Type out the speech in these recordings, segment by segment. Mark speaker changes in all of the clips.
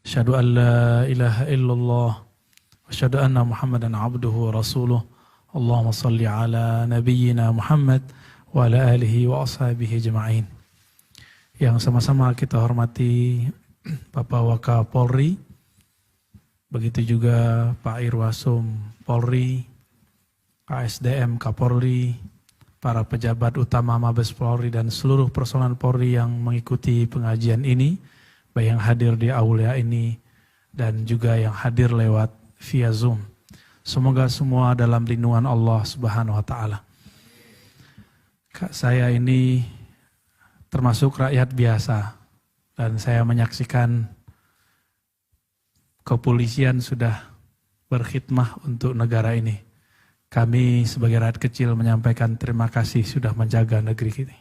Speaker 1: Asyhadu an la ilaha illallah wa asyhadu anna Muhammadan abduhu wa rasuluh. Allahumma salli ala nabiyyina Muhammad wa ala alihi wa ashabihi ajma'in. Yang sama-sama kita hormati Bapak Wakapolri, begitu juga Pak Irwasum Polri, KSDM Kapolri, para pejabat utama Mabes Polri dan seluruh personel Polri yang mengikuti pengajian ini, baik yang hadir di aula ini dan juga yang hadir lewat via Zoom. Semoga semua dalam lindungan Allah Subhanahu wa taala. Saya ini termasuk rakyat biasa dan saya menyaksikan kepolisian sudah berkhidmah untuk negara ini. Kami sebagai rakyat kecil menyampaikan terima kasih sudah menjaga negeri ini.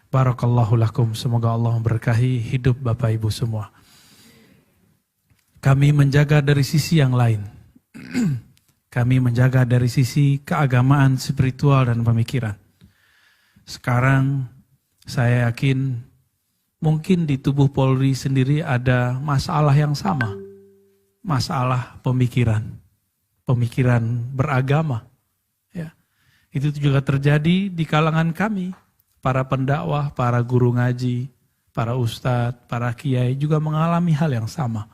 Speaker 1: Barakallahu lakum, semoga Allah memberkahi hidup Bapak Ibu semua. Kami menjaga dari sisi yang lain. Kami menjaga dari sisi keagamaan, spiritual dan pemikiran. Sekarang saya yakin mungkin di tubuh Polri sendiri ada masalah yang sama. Masalah pemikiran. Pemikiran beragama. Ya. Itu juga terjadi di kalangan kami. Para pendakwah, para guru ngaji, para ustadz, para kiai juga mengalami hal yang sama.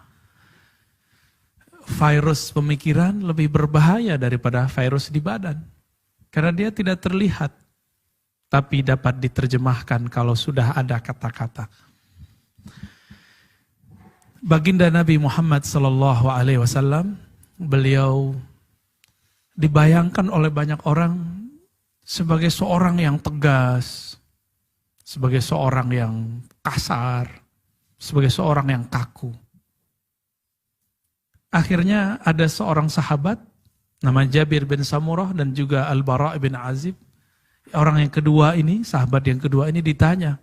Speaker 1: Virus pemikiran lebih berbahaya daripada virus di badan. Karena dia tidak terlihat. Tapi dapat diterjemahkan kalau sudah ada kata-kata. Baginda Nabi Muhammad SAW, beliau dibayangkan oleh banyak orang sebagai seorang yang tegas, sebagai seorang yang kasar, sebagai seorang yang kaku. Akhirnya ada seorang sahabat, nama Jabir bin Samurah dan juga Al-Bara' bin Azib. Orang yang kedua ini, sahabat yang kedua ini ditanya,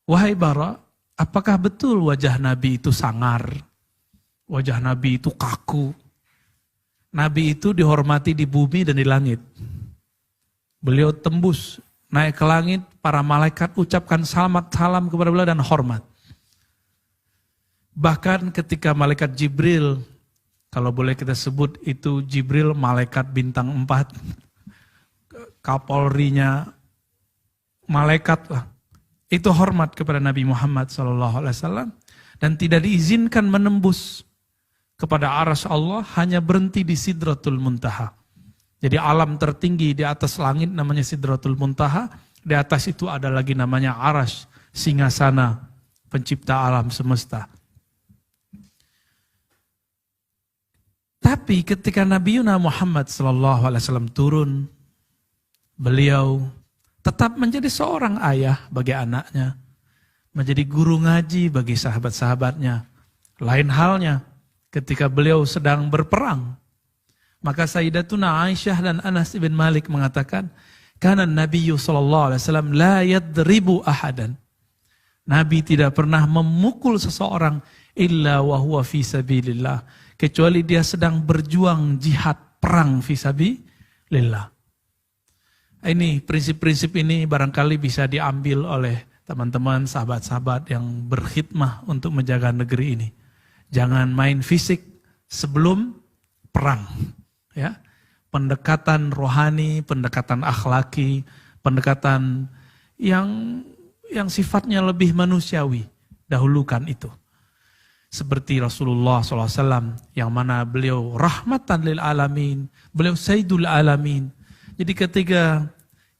Speaker 1: "Wahai Bara, apakah betul wajah Nabi itu sangar? Wajah Nabi itu kaku? Nabi itu dihormati di bumi dan di langit. Beliau tembus, naik ke langit, para malaikat ucapkan selamat salam kepada beliau dan hormat. Bahkan ketika malaikat Jibril, kalau boleh kita sebut itu Jibril malaikat bintang 4, Kapolrinya malaikat lah. Itu hormat kepada Nabi Muhammad SAW dan tidak diizinkan menembus kepada arsy Allah, hanya berhenti di Sidratul Muntaha. Jadi alam tertinggi di atas langit namanya Sidratul Muntaha, di atas itu ada lagi namanya arsy, singgasana pencipta alam semesta. Tapi ketika Nabi Muhammad SAW turun, beliau tetap menjadi seorang ayah bagi anaknya, menjadi guru ngaji bagi sahabat-sahabatnya. Lain halnya ketika beliau sedang berperang. Maka Sayyidatuna Aisyah dan Anas bin Malik mengatakan, "Kana Nabiyyu sallallahu alaihi wasallam la yadribu ahadan." Nabi tidak pernah memukul seseorang illa wa huwa fi sabilillah, kecuali dia sedang berjuang jihad perang fi sabilillah. Ini prinsip-prinsip ini barangkali bisa diambil oleh teman-teman sahabat-sahabat yang berkhidmah untuk menjaga negeri ini. Jangan main fisik sebelum perang. Ya, pendekatan rohani, pendekatan akhlaki, pendekatan yang sifatnya lebih manusiawi, dahulukan itu. Seperti Rasulullah SAW, yang mana beliau rahmatan lil alamin, beliau sayyidul alamin. Jadi ketika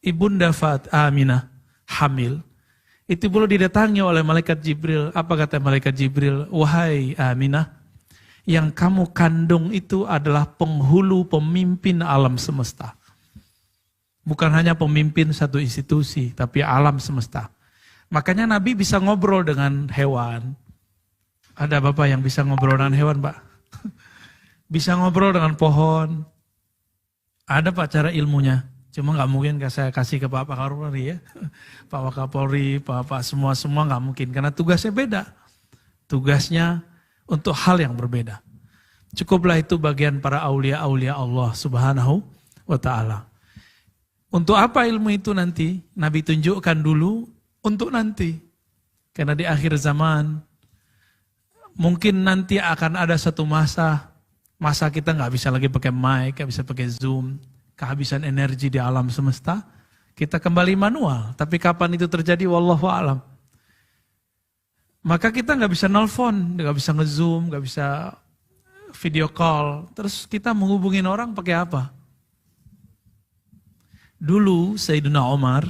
Speaker 1: Ibunda Aminah hamil, itu perlu didatangi oleh malaikat Jibril. Apa kata malaikat Jibril? "Wahai Aminah, yang kamu kandung itu adalah penghulu pemimpin alam semesta." Bukan hanya pemimpin satu institusi, tapi alam semesta. Makanya Nabi bisa ngobrol dengan hewan. Ada Bapak yang bisa ngobrol dengan hewan, Pak? Bisa ngobrol dengan pohon. Ada Pak cara ilmunya. Cuma nggak mungkin saya kasih ke Pak Wakapolri ya. Pak Wakapolri, Pak semua nggak mungkin. Karena tugasnya beda. Tugasnya untuk hal yang berbeda. Cukuplah itu bagian para aulia-aulia Allah Subhanahu wa ta'ala. Untuk apa ilmu itu nanti? Nabi tunjukkan dulu untuk nanti. Karena di akhir zaman Mungkin nanti akan ada satu masa kita nggak bisa lagi pakai mic, nggak bisa pakai Zoom, kehabisan energi di alam semesta, kita kembali manual. Tapi kapan itu terjadi, wallahu a'lam. Maka kita nggak bisa nelfon, nggak bisa nge-zoom, nggak bisa video call. Terus kita menghubungin orang pakai apa? Dulu Sayyidina Umar,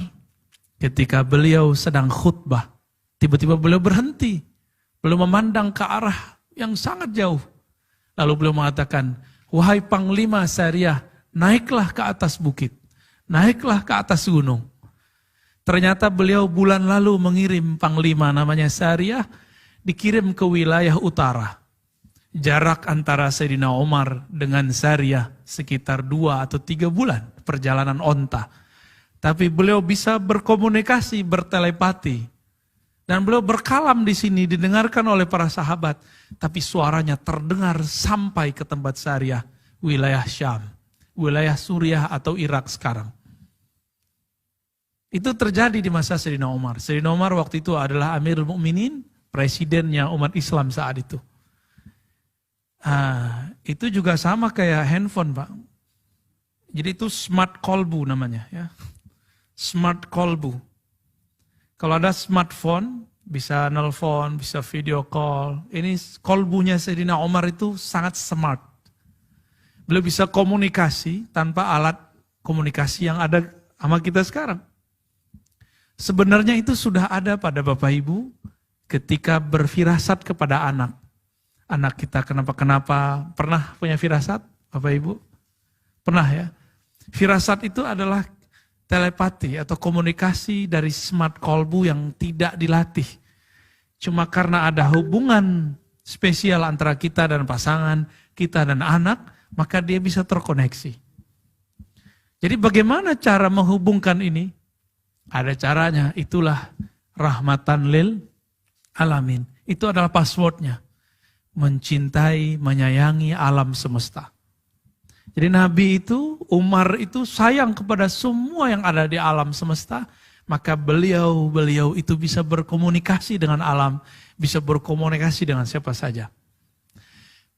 Speaker 1: ketika beliau sedang khutbah, tiba-tiba beliau berhenti. Beliau memandang ke arah yang sangat jauh. Lalu beliau mengatakan, wahai Panglima Sariyah, naiklah ke atas bukit. Naiklah ke atas gunung. Ternyata beliau bulan lalu mengirim Panglima namanya Sariyah, dikirim ke wilayah utara. Jarak antara Sayyidina Umar dengan Sariyah sekitar 2 atau 3 bulan perjalanan onta. Tapi beliau bisa berkomunikasi, bertelepati. Dan beliau berkalam di sini, didengarkan oleh para sahabat. Tapi suaranya terdengar sampai ke tempat Sariyah, wilayah Syam, wilayah Suriah atau Irak sekarang. Itu terjadi di masa Sayyidina Umar. Sayyidina Umar waktu itu adalah Amirul Mukminin, presidennya umat Islam saat itu. Itu juga sama kayak handphone, Pak. Jadi itu smart kolbu namanya, ya. Smart kolbu. Kalau ada smartphone, bisa nelpon, bisa video call. Ini kolbunya Sayyidina Umar itu sangat smart. Beliau bisa komunikasi tanpa alat komunikasi yang ada sama kita sekarang. Sebenarnya itu sudah ada pada Bapak Ibu ketika berfirasat kepada anak. Anak kita kenapa-kenapa, pernah punya firasat Bapak Ibu? Pernah ya? Firasat itu adalah telepati atau komunikasi dari smart kolbu yang tidak dilatih. Cuma karena ada hubungan spesial antara kita dan pasangan, kita dan anak, maka dia bisa terkoneksi. Jadi bagaimana cara menghubungkan ini? Ada caranya, itulah rahmatan lil alamin. Itu adalah passwordnya. Mencintai, menyayangi alam semesta. Jadi Nabi itu, Umar itu sayang kepada semua yang ada di alam semesta, maka beliau itu bisa berkomunikasi dengan alam, bisa berkomunikasi dengan siapa saja.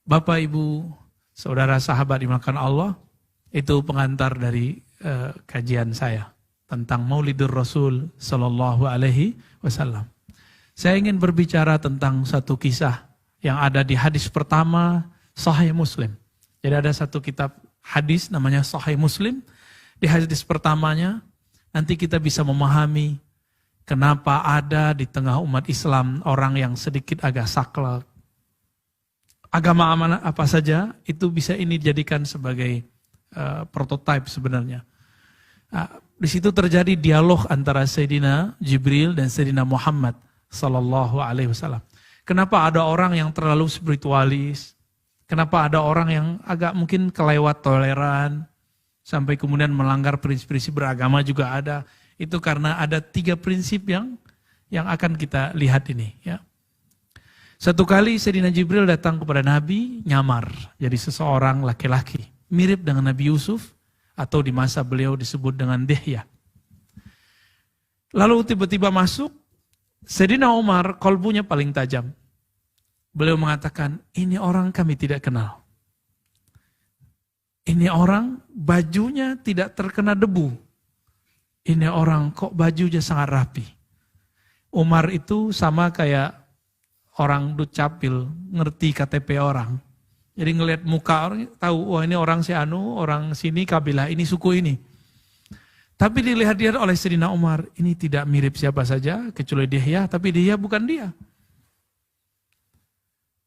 Speaker 1: Bapak, Ibu, saudara, sahabat dimakan Allah, itu pengantar dari kajian saya tentang Maulidur Rasul Sallallahu Alaihi Wasallam. Saya ingin berbicara tentang satu kisah yang ada di hadis pertama Sahih Muslim. Jadi ada satu kitab hadis namanya Sahih Muslim. Di hadis pertamanya nanti kita bisa memahami kenapa ada di tengah umat Islam orang yang sedikit agak saklek. Agama amanah apa saja itu bisa ini dijadikan sebagai prototipe sebenarnya. Di situ terjadi dialog antara Sayyidina Jibril dan Sayyidina Muhammad Sallallahu Alaihi Wasallam. Kenapa ada orang yang terlalu spiritualis? Kenapa ada orang yang agak mungkin kelewat toleran, sampai kemudian melanggar prinsip-prinsip beragama juga ada. Itu karena ada 3 prinsip yang akan kita lihat ini. Ya. Satu kali Sayyidina Jibril datang kepada Nabi, nyamar. Jadi seseorang laki-laki, mirip dengan Nabi Yusuf, atau di masa beliau disebut dengan Dihya. Lalu tiba-tiba masuk, Sayyidina Umar kolbunya paling tajam. Beliau mengatakan, ini orang kami tidak kenal. Ini orang bajunya tidak terkena debu. Ini orang kok bajunya sangat rapi. Umar itu sama kayak orang dukcapil, ngerti KTP orang. Jadi ngelihat muka orang, tahu, wah ini orang si Anu, orang sini, kabilah ini, suku ini. Tapi dilihat dia oleh Sayyidina Umar, ini tidak mirip siapa saja, kecuali Dihya, tapi Dihya bukan dia.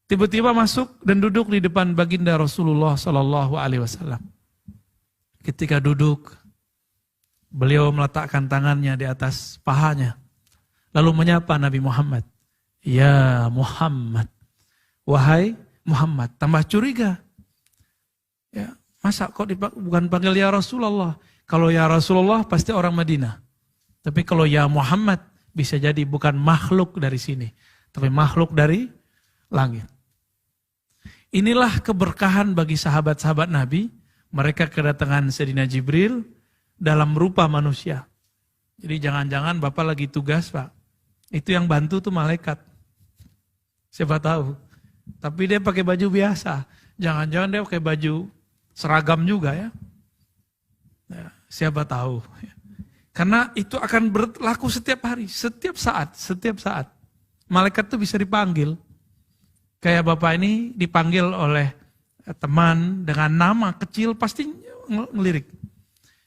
Speaker 1: Tiba-tiba masuk dan duduk di depan baginda Rasulullah Sallallahu Alaihi Wasallam. Ketika duduk, beliau meletakkan tangannya di atas pahanya, lalu menyapa Nabi Muhammad. Ya Muhammad, wahai Muhammad. Tambah curiga. Ya, masa kok bukan panggil ya Rasulullah? Kalau ya Rasulullah pasti orang Madinah. Tapi kalau ya Muhammad bisa jadi bukan makhluk dari sini, tapi makhluk dari langit. Inilah keberkahan bagi sahabat-sahabat Nabi. Mereka kedatangan Sayyidina Jibril dalam rupa manusia. Jadi jangan-jangan Bapak lagi tugas, Pak. Itu yang bantu tuh malaikat. Siapa tahu. Tapi dia pakai baju biasa. Jangan-jangan dia pakai baju seragam juga ya. Ya, siapa tahu. Karena itu akan berlaku setiap hari, setiap saat. Malaikat itu bisa dipanggil. Kayak Bapak ini dipanggil oleh teman dengan nama kecil, pasti ngelirik.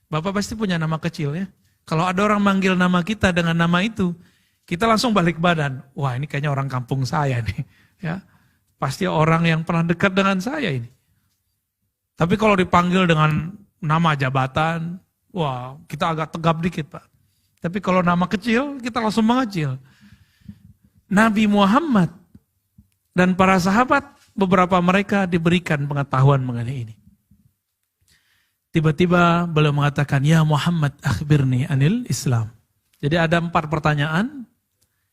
Speaker 1: Bapak pasti punya nama kecil ya. Kalau ada orang manggil nama kita dengan nama itu, kita langsung balik badan. Wah, ini kayaknya orang kampung saya nih. Ya, pasti orang yang pernah dekat dengan saya ini. Tapi kalau dipanggil dengan nama jabatan, wah, kita agak tegap dikit, Pak. Tapi kalau nama kecil, kita langsung mengecil. Nabi Muhammad dan para sahabat, beberapa mereka diberikan pengetahuan mengenai ini. Tiba-tiba beliau mengatakan, ya Muhammad akhbirni anil Islam. Jadi ada 4 pertanyaan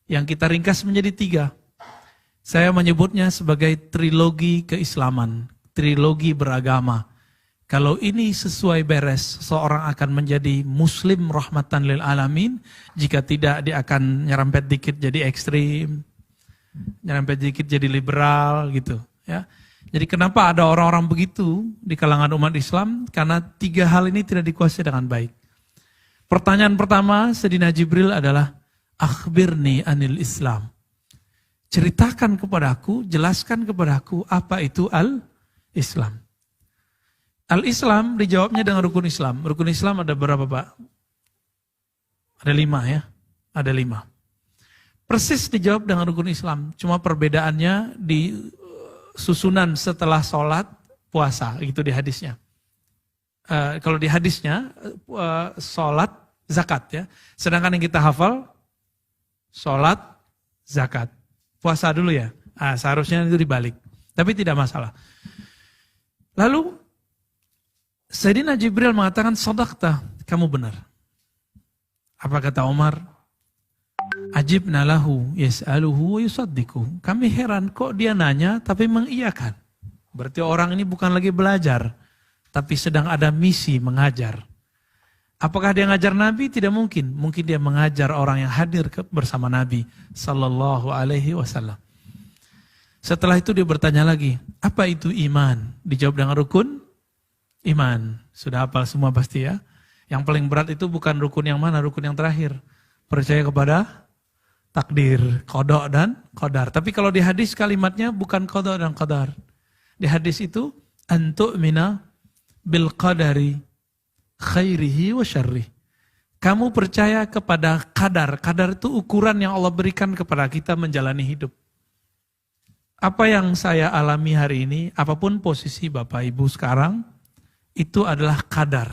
Speaker 1: yang kita ringkas menjadi 3. Saya menyebutnya sebagai trilogi keislaman, trilogi beragama. Kalau ini sesuai beres, seorang akan menjadi muslim rahmatan lil alamin. Jika tidak, dia akan nyerempet dikit jadi ekstrim, nyerempet dikit jadi liberal gitu ya. Jadi kenapa ada orang-orang begitu di kalangan umat Islam? Karena 3 hal ini tidak dikuasai dengan baik. Pertanyaan pertama Sayyidina Jibril adalah, akhbirni anil Islam. Ceritakan kepadaku, jelaskan kepadaku apa itu al-Islam. Al-Islam dijawabnya dengan rukun Islam. Rukun Islam ada berapa, Pak? Ada 5 ya? Ada 5. Persis dijawab dengan rukun Islam. Cuma perbedaannya di susunan setelah sholat, puasa, gitu di hadisnya. Kalau di hadisnya, sholat, zakat ya. Sedangkan yang kita hafal, sholat, zakat. Puasa dulu ya. Seharusnya itu dibalik. Tapi tidak masalah. Lalu, Sayyidina Jibril mengatakan, shadaqta, kamu benar. Apa kata Umar? Ajibna lahu yas'aluhu wa yusaddiqu. Kami heran kok dia nanya tapi mengiyakan. Berarti orang ini bukan lagi belajar, tapi sedang ada misi mengajar. Apakah dia ngajar Nabi? Tidak mungkin. Mungkin dia mengajar orang yang hadir bersama Nabi sallallahu alaihi wasallam. Setelah itu dia bertanya lagi, apa itu iman? Dijawab dengan rukun iman. Sudah hafal semua pasti ya. Yang paling berat itu bukan rukun yang mana, rukun yang terakhir. Percaya kepada takdir, qada dan qadar. Tapi kalau di hadis kalimatnya bukan qada dan qadar. Di hadis itu antu'mina bil qadari khairihi wa syarrih. Kamu percaya kepada kadar. Kadar itu ukuran yang Allah berikan kepada kita menjalani hidup. Apa yang saya alami hari ini, apapun posisi Bapak Ibu sekarang, itu adalah kadar.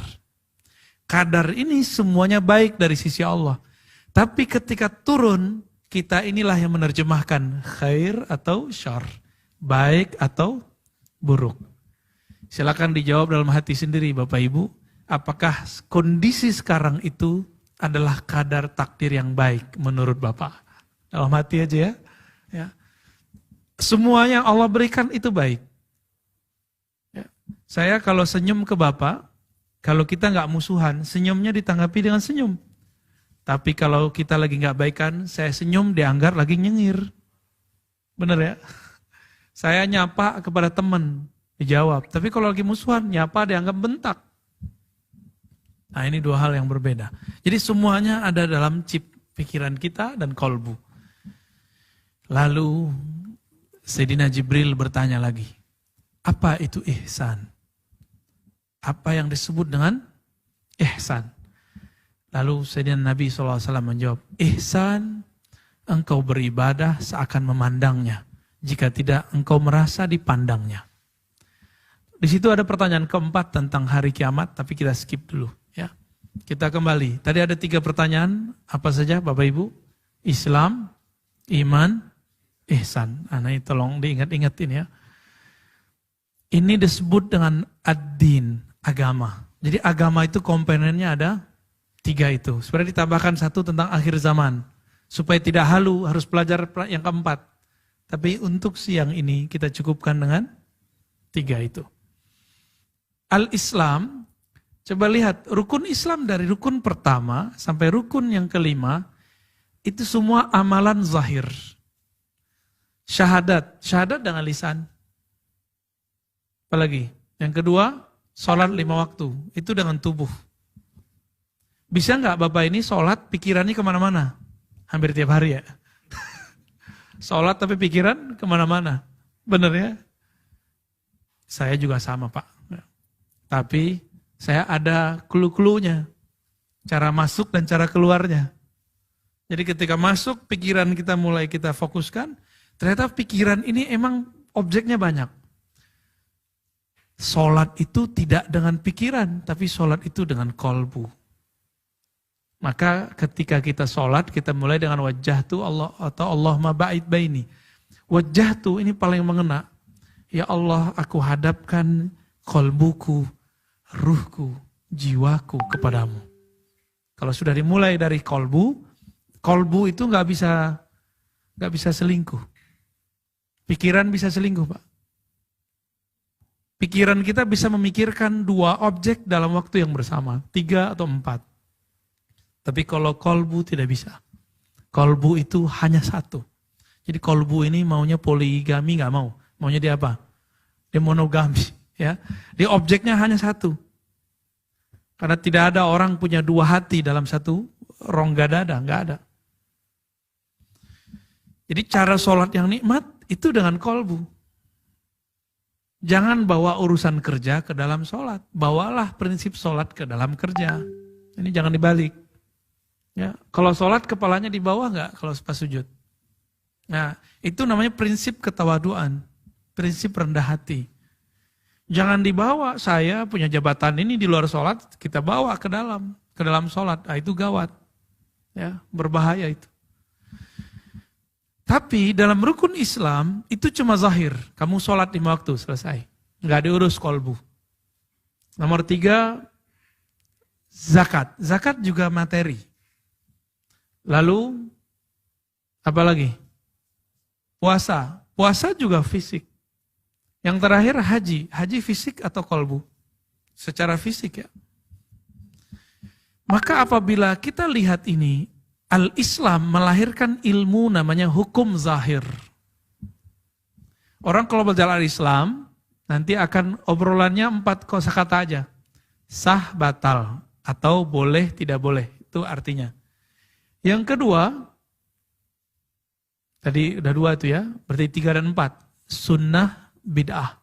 Speaker 1: Kadar ini semuanya baik dari sisi Allah. Tapi ketika turun, kita inilah yang menerjemahkan khair atau syar, baik atau buruk. Silakan dijawab dalam hati sendiri Bapak Ibu, apakah kondisi sekarang itu adalah kadar takdir yang baik menurut Bapak? Dalam hati aja ya. Ya. Semuanya Allah berikan itu baik. Ya. Saya kalau senyum ke Bapak, kalau kita nggak musuhan, senyumnya ditanggapi dengan senyum. Tapi kalau kita lagi nggak baikan, saya senyum dianggap lagi nyengir. Bener ya? Saya nyapa kepada teman, dijawab. Tapi kalau lagi musuhan, nyapa dianggap bentak. Nah ini 2 hal yang berbeda. Jadi semuanya ada dalam chip pikiran kita dan kolbu. Lalu Sayyidina Jibril bertanya lagi, apa itu ihsan? Apa yang disebut dengan ihsan? Lalu Sayyidina Nabi SAW menjawab, ihsan, engkau beribadah seakan memandangnya. Jika tidak, engkau merasa dipandangnya. Di situ ada pertanyaan keempat tentang hari kiamat, tapi kita skip dulu. Ya, kita kembali. Tadi ada 3 pertanyaan, apa saja Bapak Ibu? Islam, iman, ihsan. Nah ini tolong diingat-ingatin ya. Ini disebut dengan ad-din, agama. Jadi agama itu komponennya ada 3 itu. Sebenarnya ditambahkan 1 tentang akhir zaman. Supaya tidak halu, harus belajar yang keempat. Tapi untuk siang ini kita cukupkan dengan 3 itu. Al-Islam, coba lihat rukun Islam dari rukun pertama sampai rukun yang kelima, itu semua amalan zahir. Syahadat dengan lisan. Apalagi? Yang kedua, sholat 5 waktu. Itu dengan tubuh. Bisa nggak Bapak ini sholat pikirannya kemana-mana? Hampir tiap hari ya. Sholat tapi pikiran kemana-mana. Bener ya? Saya juga sama Pak. Tapi saya ada clue-cluenya. Cara masuk dan cara keluarnya. Jadi ketika masuk, pikiran kita mulai kita fokuskan. Ternyata pikiran ini emang objeknya banyak. Sholat itu tidak dengan pikiran, tapi sholat itu dengan kolbu. Maka ketika kita sholat, kita mulai dengan wajah tu Allah atau Allahumma ba'id baini. Wajah tu ini paling mengena. Ya Allah, aku hadapkan kolbuku, ruhku, jiwaku kepadamu. Kalau sudah dimulai dari kolbu itu nggak bisa selingkuh. Pikiran bisa selingkuh, Pak. Pikiran kita bisa memikirkan 2 objek dalam waktu yang bersama, 3 atau 4. Tapi kalau kolbu tidak bisa. Kolbu itu hanya 1. Jadi kolbu ini maunya poligami nggak mau. Maunya dia apa? Dia monogami. Ya. Dia objeknya hanya 1. Karena tidak ada orang punya 2 hati dalam 1 rongga dada, nggak ada. Jadi cara sholat yang nikmat itu dengan kolbu. Jangan bawa urusan kerja ke dalam sholat. Bawalah prinsip sholat ke dalam kerja. Ini jangan dibalik. Ya, kalau sholat kepalanya di bawah nggak kalau pas sujud. Nah, itu namanya prinsip ketawaduan. Prinsip rendah hati. Jangan dibawa saya punya jabatan ini di luar sholat, kita bawa ke dalam sholat. Nah, itu gawat. Ya, berbahaya itu. Tapi dalam rukun Islam itu cuma zahir. Kamu sholat 5 waktu selesai. Nggak diurus kolbu. Nomor 3, zakat. Zakat juga materi. Lalu, apa lagi? Puasa. Puasa juga fisik. Yang terakhir haji. Haji fisik atau kolbu? Secara fisik ya. Maka apabila kita lihat ini, Al-Islam melahirkan ilmu namanya hukum zahir. Orang kalau belajar Al-Islam, nanti akan obrolannya 4 kosakata aja. Sah, batal, atau boleh, tidak boleh. Itu artinya. Yang kedua, tadi udah 2 itu ya, berarti 3 dan 4. Sunnah, bid'ah.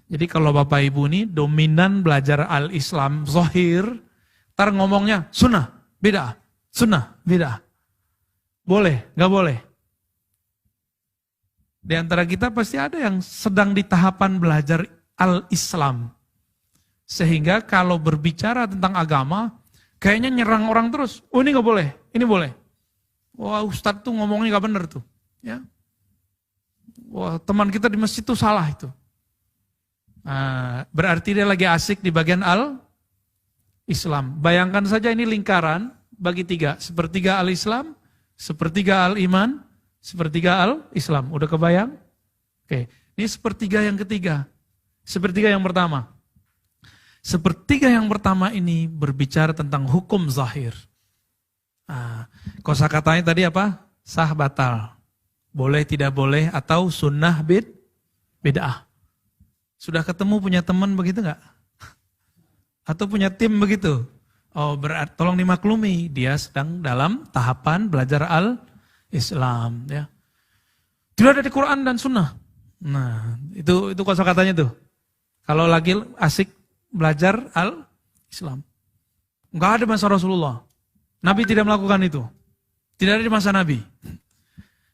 Speaker 1: Jadi kalau Bapak Ibu ini dominan belajar Al-Islam zahir, ntar ngomongnya sunnah, bid'ah. Sunnah, bid'ah. Boleh, gak boleh. Di antara kita pasti ada yang sedang di tahapan belajar Al-Islam. Sehingga kalau berbicara tentang agama, kayaknya nyerang orang terus. Oh ini gak boleh, ini boleh. Wah Ustadz tuh ngomongnya gak bener tuh. Ya. Wah teman kita di masjid tuh salah itu. Nah, berarti dia lagi asik di bagian Al-Islam. Bayangkan saja ini lingkaran, bagi 3, sepertiga Al-Islam, sepertiga Al-Iman, sepertiga Al-Islam. Udah kebayang? Oke, ini sepertiga yang ketiga. Sepertiga yang pertama. Sepertiga yang pertama ini berbicara tentang hukum zahir. Nah, kosakatanya tadi apa? Sah batal. Boleh tidak boleh atau sunnah bid'ah. Sudah ketemu punya teman begitu enggak? Atau punya tim begitu? Oh berarti tolong dimaklumi, dia sedang dalam tahapan belajar Al-Islam. Ya. Tidak ada di Quran dan Sunnah. Nah itu kosakatanya tuh. Kalau lagi asik belajar Al-Islam. Enggak ada masa Rasulullah. Nabi tidak melakukan itu. Tidak ada di masa Nabi.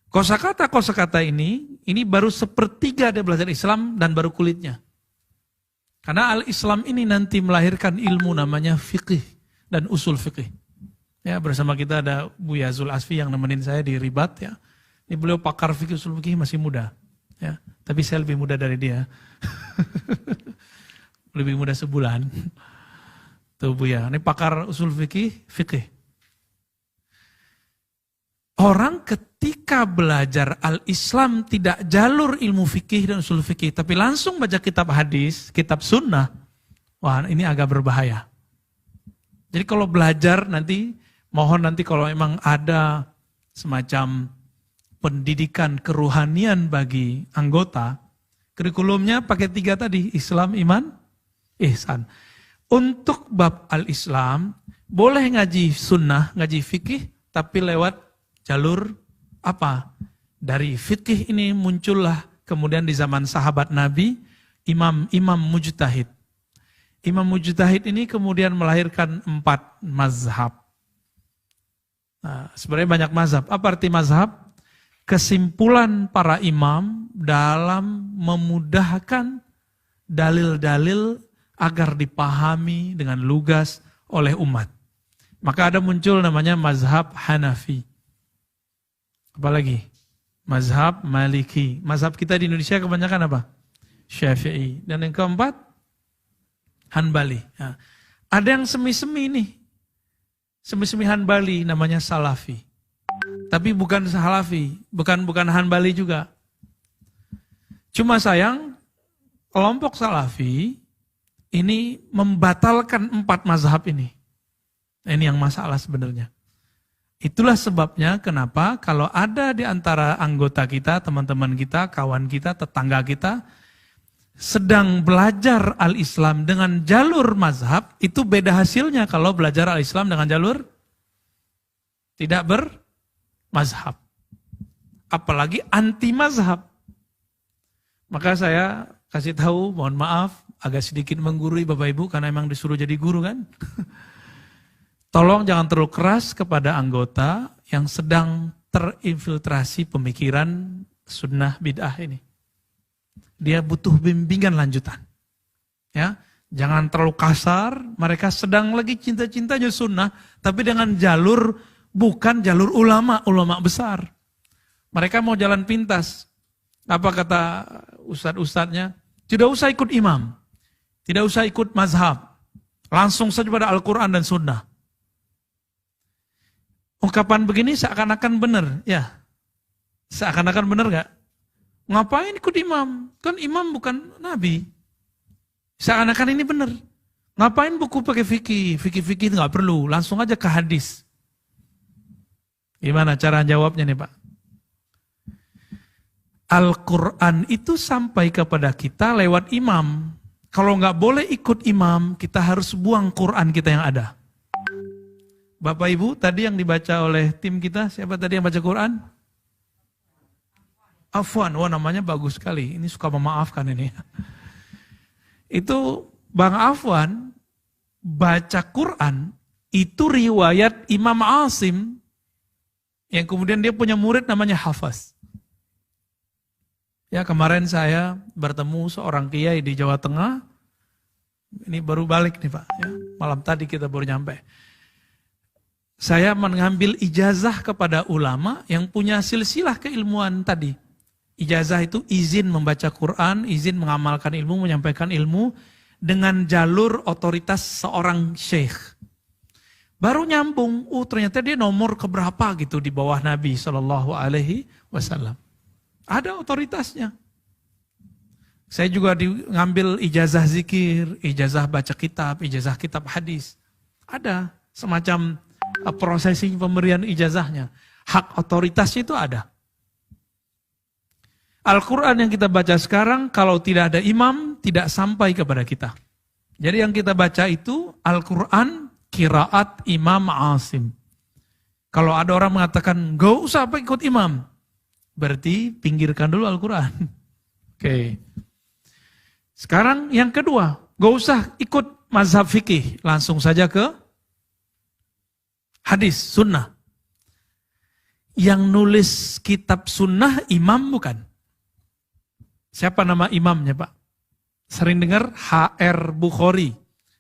Speaker 1: Kosakata ini baru sepertiga dia belajar Islam dan baru kulitnya. Karena Al-Islam ini nanti melahirkan ilmu namanya fiqih dan usul fikih. Ya, bersama kita ada Buya Zul Asfi yang nemenin saya di Ribat ya. Ini beliau pakar fikih usul fikih masih muda. Ya, tapi saya lebih muda dari dia. Lebih muda sebulan. Tuh Buya, ini pakar usul fikih. Orang ketika belajar Al-Islam tidak jalur ilmu fikih dan usul fikih, tapi langsung baca kitab hadis, kitab sunnah, wah ini agak berbahaya. Jadi kalau belajar nanti, mohon nanti kalau memang ada semacam pendidikan keruhanian bagi anggota, kurikulumnya pakai 3 tadi, Islam, iman, ihsan. Untuk bab al-Islam, boleh ngaji sunnah, ngaji fikih, tapi lewat jalur apa? Dari fikih ini muncullah kemudian di zaman sahabat Nabi, imam mujtahid. Imam mujtahid ini kemudian melahirkan 4 mazhab. Nah, sebenarnya banyak mazhab. Apa arti mazhab? Kesimpulan para imam dalam memudahkan dalil-dalil agar dipahami dengan lugas oleh umat. Maka ada muncul namanya mazhab Hanafi. Apalagi? Mazhab Maliki. Mazhab kita di Indonesia kebanyakan apa? Syafi'i. Dan yang keempat, Hanbali. Nah, ada yang semi-semi nih. Semi-semi Hanbali namanya Salafi. Tapi bukan Salafi, bukan Hanbali juga. Cuma sayang, kelompok Salafi ini membatalkan 4 mazhab ini. Ini yang masalah sebenarnya. Itulah sebabnya kenapa kalau ada di antara anggota kita, teman-teman kita, kawan kita, tetangga kita, sedang belajar al-Islam dengan jalur mazhab, itu beda hasilnya kalau belajar al-Islam dengan jalur tidak bermazhab. Apalagi anti mazhab. Maka saya kasih tahu, mohon maaf, agak sedikit menggurui Bapak Ibu, karena emang disuruh jadi guru kan. Tolong jangan terlalu keras kepada anggota yang sedang terinfiltrasi pemikiran sunnah bid'ah ini. Dia butuh bimbingan lanjutan. Ya, jangan terlalu kasar, mereka sedang lagi cinta-cintanya sunnah, tapi dengan jalur, bukan jalur ulama besar. Mereka mau jalan pintas. Apa kata ustadz-ustadznya? Tidak usah ikut imam, tidak usah ikut mazhab, langsung saja pada Al-Quran dan sunnah. Ungkapan begini seakan-akan benar, ya. Seakan-akan benar gak? Ngapain ikut imam? Kan imam bukan nabi. Seakan-akan ini benar. Ngapain buku pakai fikih? Fikih-fikih nggak perlu, langsung aja ke hadis. Gimana cara jawabnya nih Pak? Al-Quran itu sampai kepada kita lewat imam. Kalau nggak boleh ikut imam, kita harus buang Quran kita yang ada. Bapak Ibu, tadi yang dibaca oleh tim kita, siapa tadi yang baca Quran? Afwan, wah namanya bagus sekali. Ini suka memaafkan ini. Itu Bang Afwan baca Quran, itu riwayat Imam Asim, yang kemudian dia punya murid namanya Hafaz. Ya, kemarin saya bertemu seorang kiai di Jawa Tengah. Ini baru balik nih Pak. Ya, malam tadi kita baru nyampe. Saya mengambil ijazah kepada ulama yang punya silsilah keilmuan tadi. Ijazah itu izin membaca Quran, izin mengamalkan ilmu, menyampaikan ilmu dengan jalur otoritas seorang syekh. Baru nyambung, ternyata dia nomor keberapa gitu di bawah Nabi SAW. Ada otoritasnya. Saya juga ngambil ijazah zikir, ijazah baca kitab, ijazah kitab hadis. Ada semacam processing pemberian ijazahnya. Hak otoritasnya itu ada. Al-Quran yang kita baca sekarang, kalau tidak ada imam, tidak sampai kepada kita. Jadi yang kita baca itu Al-Quran qiraat Imam Asim. Kalau ada orang mengatakan, gak usah apa ikut imam, berarti pinggirkan dulu Al-Quran. Oke. Sekarang yang kedua, gak usah ikut mazhab fikih, langsung saja ke hadis, sunnah. Yang nulis kitab sunnah imam bukan? Siapa nama imamnya Pak? Sering dengar HR Bukhari.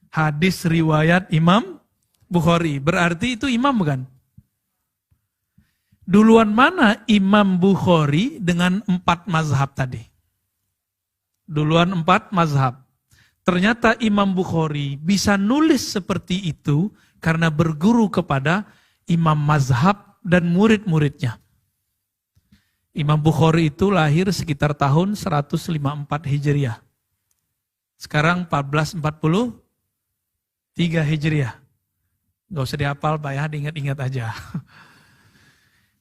Speaker 1: Hadis riwayat Imam Bukhari. Berarti itu imam bukan? Duluan mana Imam Bukhari dengan 4 mazhab tadi? Duluan 4 mazhab. Ternyata Imam Bukhari bisa nulis seperti itu karena berguru kepada imam mazhab dan murid-muridnya. Imam Bukhari itu lahir sekitar tahun 154 Hijriah. Sekarang 1443 Hijriah. Gak usah dihafal Pak ya, diingat-ingat aja.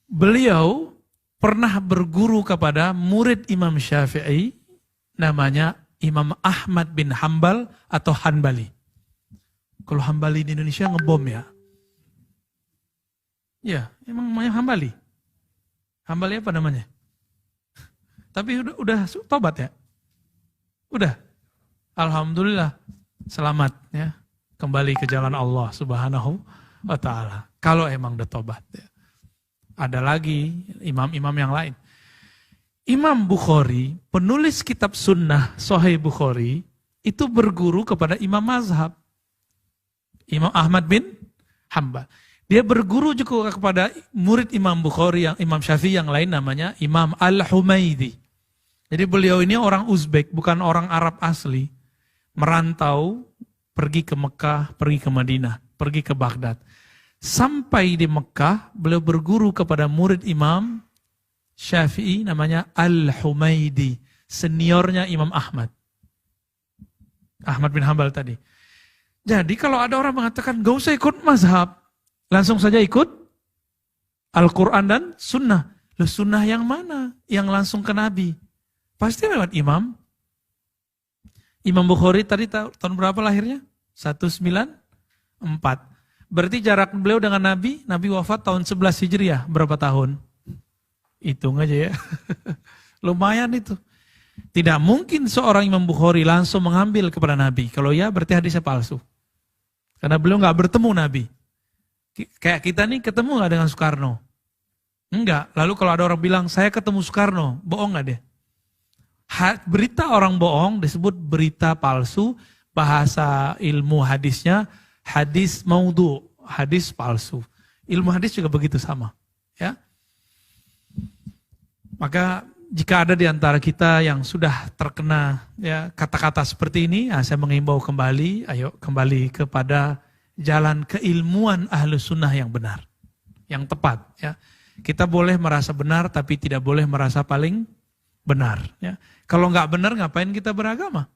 Speaker 1: Beliau pernah berguru kepada murid Imam Syafi'i, namanya Imam Ahmad bin Hambal atau Hanbali. Kalau Hambali di Indonesia ngebom ya. Ya, emang namanya Hambali. Hambali apa namanya? Tapi udah tobat ya? Udah. Alhamdulillah. Selamat ya. Kembali ke jalan Allah Subhanahu wa ta'ala. Kalau emang udah tobat ya. Ada lagi imam-imam yang lain. Imam Bukhari, penulis kitab sunnah Sahih Bukhari, itu berguru kepada imam mazhab. Imam Ahmad bin Hambal. Dia berguru juga kepada murid Imam Bukhari, yang Imam Syafi'i yang lain, namanya Imam Al-Humaidi. Jadi beliau ini orang Uzbek, bukan orang Arab asli. Merantau, pergi ke Mekah, pergi ke Madinah, pergi ke Baghdad. Sampai di Mekah, beliau berguru kepada murid Imam Syafi'i namanya Al-Humaidi, seniornya Imam Ahmad. Ahmad bin Hambal tadi. Jadi kalau ada orang mengatakan gak usah ikut mazhab, langsung saja ikut Al-Quran dan Sunnah. Loh, Sunnah yang mana? Yang langsung ke Nabi. Pasti lewat imam. Imam Bukhari tadi tahun berapa lahirnya? 194. Berarti jarak beliau dengan Nabi wafat tahun 11 Hijriah. Berapa tahun? Hitung aja ya. Lumayan itu. Tidak mungkin seorang Imam Bukhari langsung mengambil kepada Nabi. Kalau ya berarti hadisnya palsu. Karena beliau nggak bertemu Nabi. Kayak kita nih ketemu nggak dengan Soekarno? Enggak. Lalu kalau ada orang bilang saya ketemu Soekarno, bohong nggak dia? Berita orang bohong disebut berita palsu. Bahasa ilmu hadisnya hadis maudhu, hadis palsu. Ilmu hadis juga begitu sama, ya. Maka jika ada di antara kita yang sudah terkena ya kata-kata seperti ini, ya, saya mengimbau kembali, ayo kembali kepada jalan keilmuan Ahlus Sunnah yang benar, yang tepat. Ya. Kita boleh merasa benar, tapi tidak boleh merasa paling benar. Ya. Kalau nggak benar, ngapain kita beragama?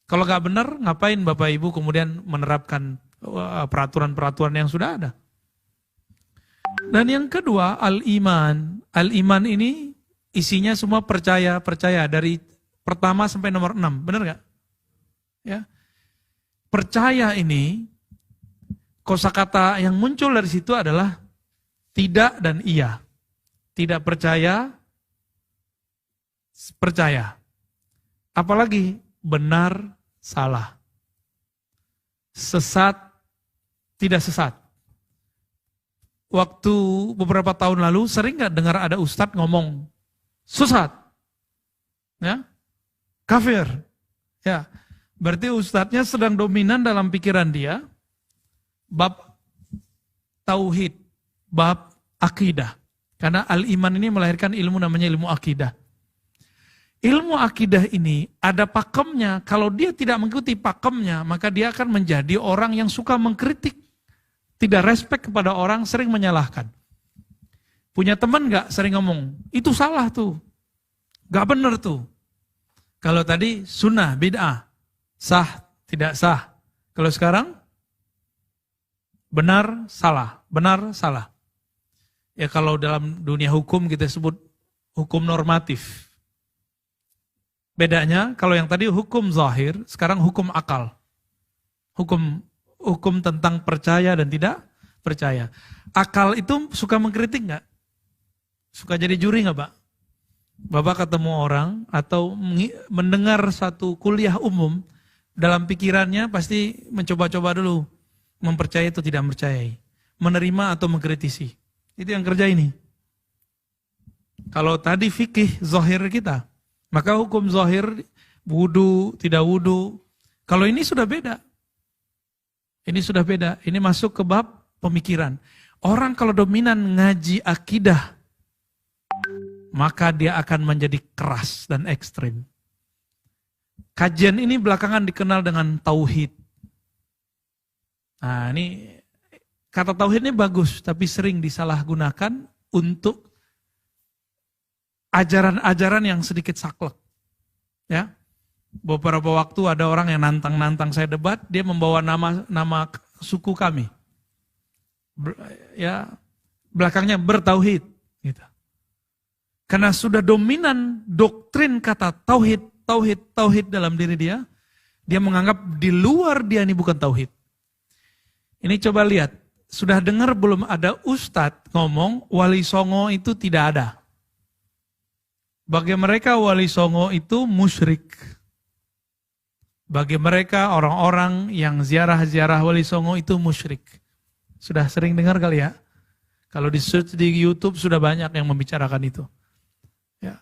Speaker 1: Kalau nggak benar, ngapain Bapak Ibu kemudian menerapkan peraturan-peraturan yang sudah ada? Dan yang kedua, al-iman. Al-iman ini isinya semua percaya dari pertama sampai nomor 6, benar nggak? Ya. Percaya ini, kosakata yang muncul dari situ adalah tidak dan iya. Tidak percaya, percaya. Apalagi benar, salah. Sesat, tidak sesat. Waktu beberapa tahun lalu sering nggak dengar ada ustadz ngomong sesat, ya, kafir, ya. Berarti ustadznya sedang dominan dalam pikiran dia bab tauhid, bab akidah. Karena al-iman ini melahirkan ilmu namanya ilmu akidah. Ilmu akidah ini ada pakemnya. Kalau dia tidak mengikuti pakemnya, maka dia akan menjadi orang yang suka mengkritik. Tidak respect kepada orang, sering menyalahkan. Punya teman gak sering ngomong, itu salah tuh. Gak bener tuh. Kalau tadi sunnah, bid'ah. Sah, tidak sah. Kalau sekarang, benar, salah. Benar, salah. Ya kalau dalam dunia hukum kita sebut hukum normatif. Bedanya, kalau yang tadi hukum zahir, sekarang hukum akal. Hukum tentang percaya dan tidak percaya. Akal itu suka mengkritik nggak? Suka jadi juri nggak, Pak? Bapak ketemu orang atau mendengar satu kuliah umum, dalam pikirannya pasti mencoba-coba dulu. Mempercayai atau tidak mempercayai. Menerima atau mengkritisi. Itu yang kerja ini. Kalau tadi fikih zahir kita, maka hukum zahir, wudu, tidak wudu. Kalau ini sudah beda. Ini sudah beda. Ini masuk ke bab pemikiran. Orang kalau dominan ngaji akidah, maka dia akan menjadi keras dan ekstrim. Kajian ini belakangan dikenal dengan tauhid. Nah ini, kata tauhid ini bagus, tapi sering disalahgunakan untuk ajaran-ajaran yang sedikit saklek. Ya. Beberapa waktu ada orang yang nantang saya debat, dia membawa nama suku kami. Ya, belakangnya bertauhid gitu. Karena sudah dominan doktrin kata tauhid, tauhid, tauhid dalam diri dia, dia menganggap di luar dia ini bukan tauhid. Ini coba lihat, sudah dengar belum ada ustadz ngomong Wali Songo itu tidak ada. Bagi mereka Wali Songo itu musyrik. Bagi mereka orang-orang yang ziarah-ziarah Wali Songo itu musyrik. Sudah sering dengar kali ya? Kalau di search di YouTube sudah banyak yang membicarakan itu. Ya.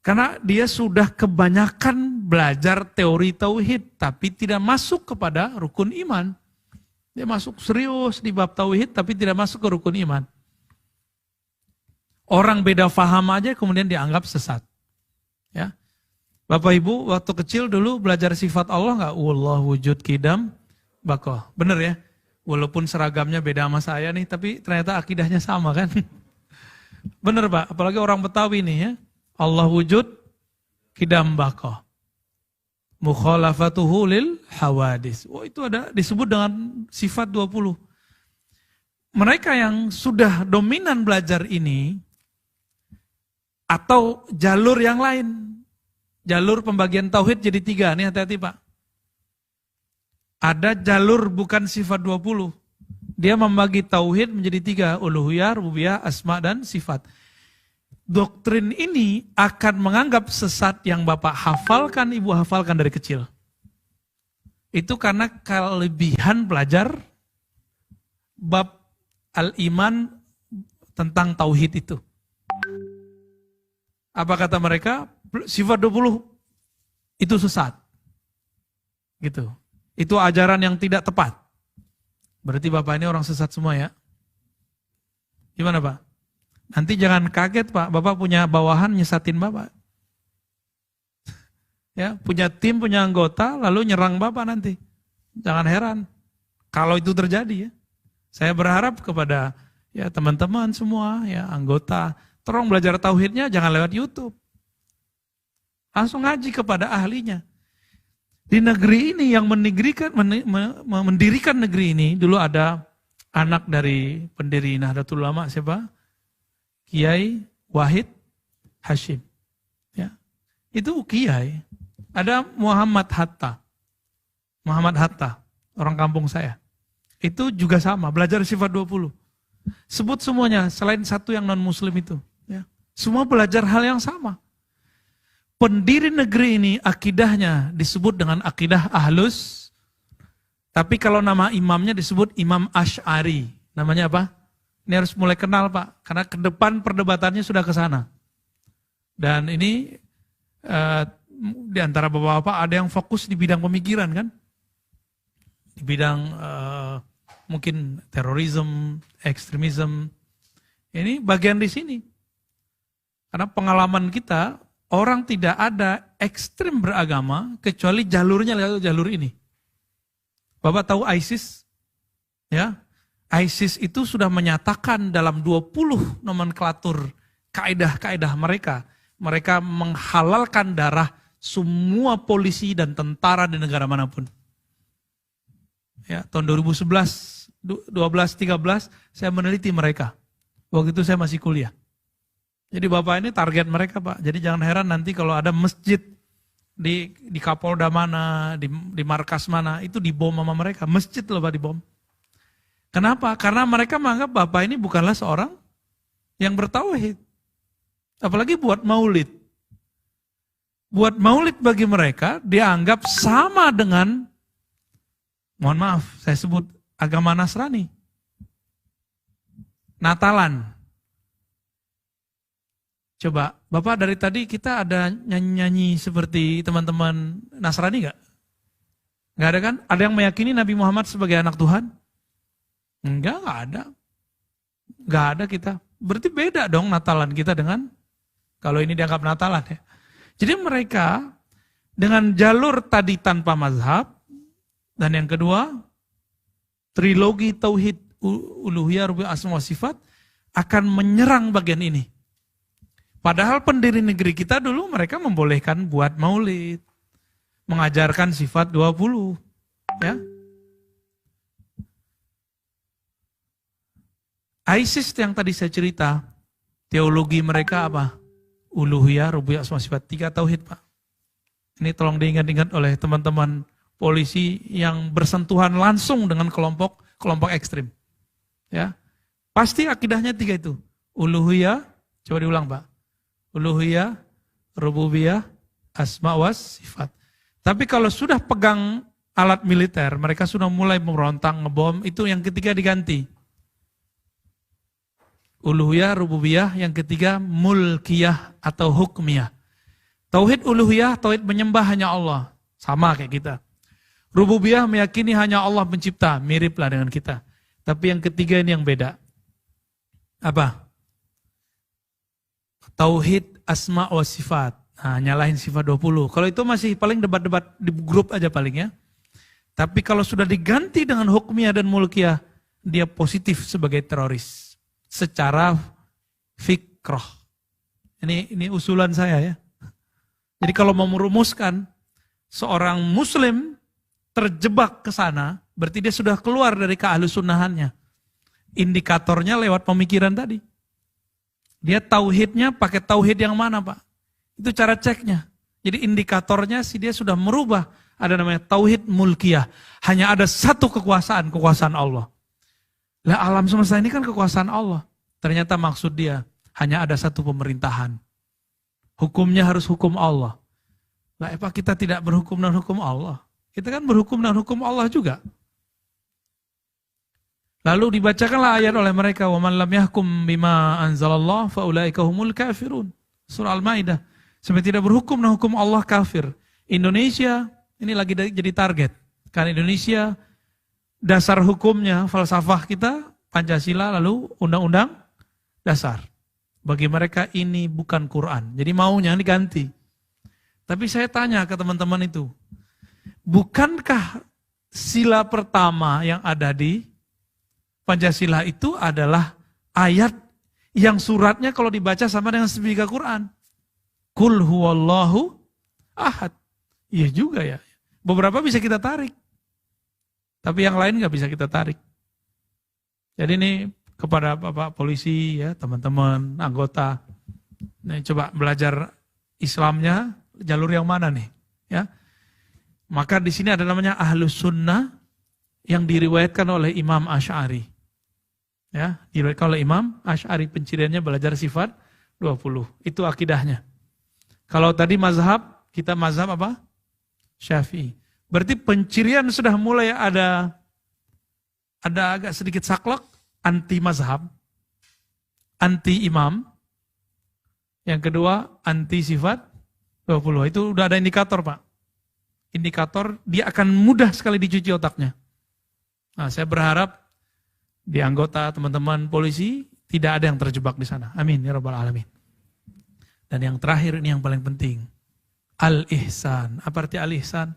Speaker 1: Karena dia sudah kebanyakan belajar teori tauhid, tapi tidak masuk kepada rukun iman. Dia masuk serius di bab tauhid, tapi tidak masuk ke rukun iman. Orang beda faham aja kemudian dianggap sesat. Ya. Bapak Ibu waktu kecil dulu belajar sifat Allah nggak? Wallah wujud kidam bakoh. Bener ya? Walaupun seragamnya beda sama saya nih, tapi ternyata akidahnya sama kan? Bener Pak, apalagi orang Betawi nih ya. Allah wujud kidam bakoh. Mukhalafatuhu lil hawadis. Oh itu ada disebut dengan sifat 20. Mereka yang sudah dominan belajar ini, atau jalur yang lain. Jalur pembagian tauhid jadi 3, nih hati-hati Pak. Ada jalur bukan sifat 20. Dia membagi tauhid menjadi 3, uluhiyah, rububiyah, asma dan sifat. Doktrin ini akan menganggap sesat yang Bapak hafalkan, Ibu hafalkan dari kecil. Itu karena kelebihan belajar bab al-iman tentang tauhid itu. Apa kata mereka? Sifat 20 itu sesat. Gitu. Itu ajaran yang tidak tepat. Berarti Bapak ini orang sesat semua ya. Gimana Pak? Nanti jangan kaget Pak, Bapak punya bawahan nyesatin Bapak. Ya, punya tim, punya anggota, lalu nyerang Bapak nanti. Jangan heran. Kalau itu terjadi ya. Saya berharap kepada ya teman-teman semua, ya anggota, tolong belajar tauhidnya jangan lewat YouTube. Langsung ngaji kepada ahlinya. Di negeri ini yang mendirikan negeri ini, dulu ada anak dari pendiri Nahdlatul Ulama siapa? Kiai Wahid Hashim. Ya. Itu Kiai. Ada Muhammad Hatta. Muhammad Hatta, orang kampung saya. Itu juga sama, belajar sifat 20. Sebut semuanya, selain satu yang non-muslim itu. Ya. Semua belajar hal yang sama. Pendiri negeri ini akidahnya disebut dengan akidah ahlus. Tapi kalau nama imamnya disebut Imam Asy'ari. Namanya apa? Ini harus mulai kenal Pak. Karena ke depan perdebatannya sudah ke sana. Dan ini di antara bapak-bapak ada yang fokus di bidang pemikiran kan. Di bidang mungkin terorisme, ekstremisme. Ini bagian di sini. Karena pengalaman kita, orang tidak ada ekstrim beragama kecuali jalurnya lewat jalur ini. Bapak tahu ISIS? Ya, ISIS itu sudah menyatakan dalam 20 nomenklatur kaedah-kaedah mereka. Mereka menghalalkan darah semua polisi dan tentara di negara manapun. Ya, tahun 2011, 12, 13 saya meneliti mereka. Waktu itu saya masih kuliah. Jadi Bapak ini target mereka Pak. Jadi jangan heran nanti kalau ada masjid di Kapolda mana, di markas mana, itu dibom sama mereka. Masjid loh Pak dibom. Kenapa? Karena mereka menganggap Bapak ini bukanlah seorang yang bertauhid. Apalagi buat maulid. Buat maulid bagi mereka dianggap sama dengan, mohon maaf saya sebut agama Nasrani. Natalan. Coba, Bapak dari tadi kita ada nyanyi-nyanyi seperti teman-teman Nasrani gak? Gak ada kan? Ada yang meyakini Nabi Muhammad sebagai anak Tuhan? Enggak, gak ada. Gak ada kita. Berarti beda dong Natalan kita dengan, kalau ini dianggap Natalan ya. Jadi mereka dengan jalur tadi tanpa mazhab, dan yang kedua, trilogi Tauhid, Uluhiyah, Rububiyah, Asma wa Sifat, akan menyerang bagian ini. Padahal pendiri negeri kita dulu mereka membolehkan buat maulid. Mengajarkan sifat 20. Ya. ISIS yang tadi saya cerita, teologi mereka apa? uluhiyah, rububiyah, asma sifat. 3 tauhid, Pak. Ini tolong diingat-ingat oleh teman-teman polisi yang bersentuhan langsung dengan kelompok ekstrim. Ya. Pasti akidahnya 3 itu. Uluhiyah, coba diulang, Pak. Uluhiyah, rububiyah, asma was sifat. Tapi kalau sudah pegang alat militer, mereka sudah mulai memberontak, ngebom, itu yang ketiga diganti. Uluhiyah, rububiyah, yang ketiga mulkiyah atau hukmiyah. Tauhid uluhiyah, tauhid menyembah hanya Allah, sama kayak kita. Rububiyah meyakini hanya Allah pencipta, miriplah dengan kita. Tapi yang ketiga ini yang beda. Apa? Tauhid asma wa sifat. Nah, nyalahin sifat 20. Kalau itu masih paling debat-debat di grup aja paling ya. Tapi kalau sudah diganti dengan hukmiyah dan mulkiyah, dia positif sebagai teroris. Secara fikroh. Ini usulan saya ya. Jadi kalau mau merumuskan, seorang muslim terjebak ke sana, berarti dia sudah keluar dari keahlusunnahannya. Indikatornya lewat pemikiran tadi. Dia tauhidnya pakai tauhid yang mana, Pak? Itu cara ceknya. Jadi indikatornya dia sudah merubah. Ada namanya tauhid mulkiyah. Hanya ada satu kekuasaan Allah. Lah alam semesta ini kan kekuasaan Allah. Ternyata maksud dia hanya ada satu pemerintahan. Hukumnya harus hukum Allah. Lah apa kita tidak berhukum dengan hukum Allah? Kita kan berhukum dengan hukum Allah juga. Lalu dibacakanlah ayat oleh mereka, wa man lam yahkum bima anzalallah fa ulaika humul kafirun. Surah Al-Maidah. Sampai tidak berhukum dengan hukum Allah kafir. Indonesia ini lagi jadi target. Karena Indonesia dasar hukumnya, falsafah kita, Pancasila lalu undang-undang dasar. Bagi mereka ini bukan Quran. Jadi maunya diganti. Tapi saya tanya ke teman-teman itu, bukankah sila pertama yang ada di Pancasila itu adalah ayat yang suratnya kalau dibaca sama dengan sebiga Quran. Qul huwallahu ahad. Iya juga ya. Beberapa bisa kita tarik. Tapi yang lain nggak bisa kita tarik. Jadi ini kepada Bapak polisi ya, teman-teman anggota, nih coba belajar Islamnya jalur yang mana nih, ya? Maka di sini ada namanya Ahlus Sunnah yang diriwayatkan oleh Imam Asy'ari, ya, diriwayatkan oleh Imam Asy'ari, penciriannya belajar sifat 20, itu akidahnya. Kalau tadi mazhab, kita mazhab apa? Syafi'i. Berarti pencirian sudah mulai ada agak sedikit saklek. Anti mazhab, anti imam, yang kedua anti sifat 20. Itu udah ada indikator, Pak. Indikator dia akan mudah sekali dicuci otaknya. Nah, saya berharap di anggota teman-teman polisi tidak ada yang terjebak di sana. Amin ya rabbal alamin. Dan yang terakhir ini yang paling penting, al-ihsan. Apa arti al-ihsan?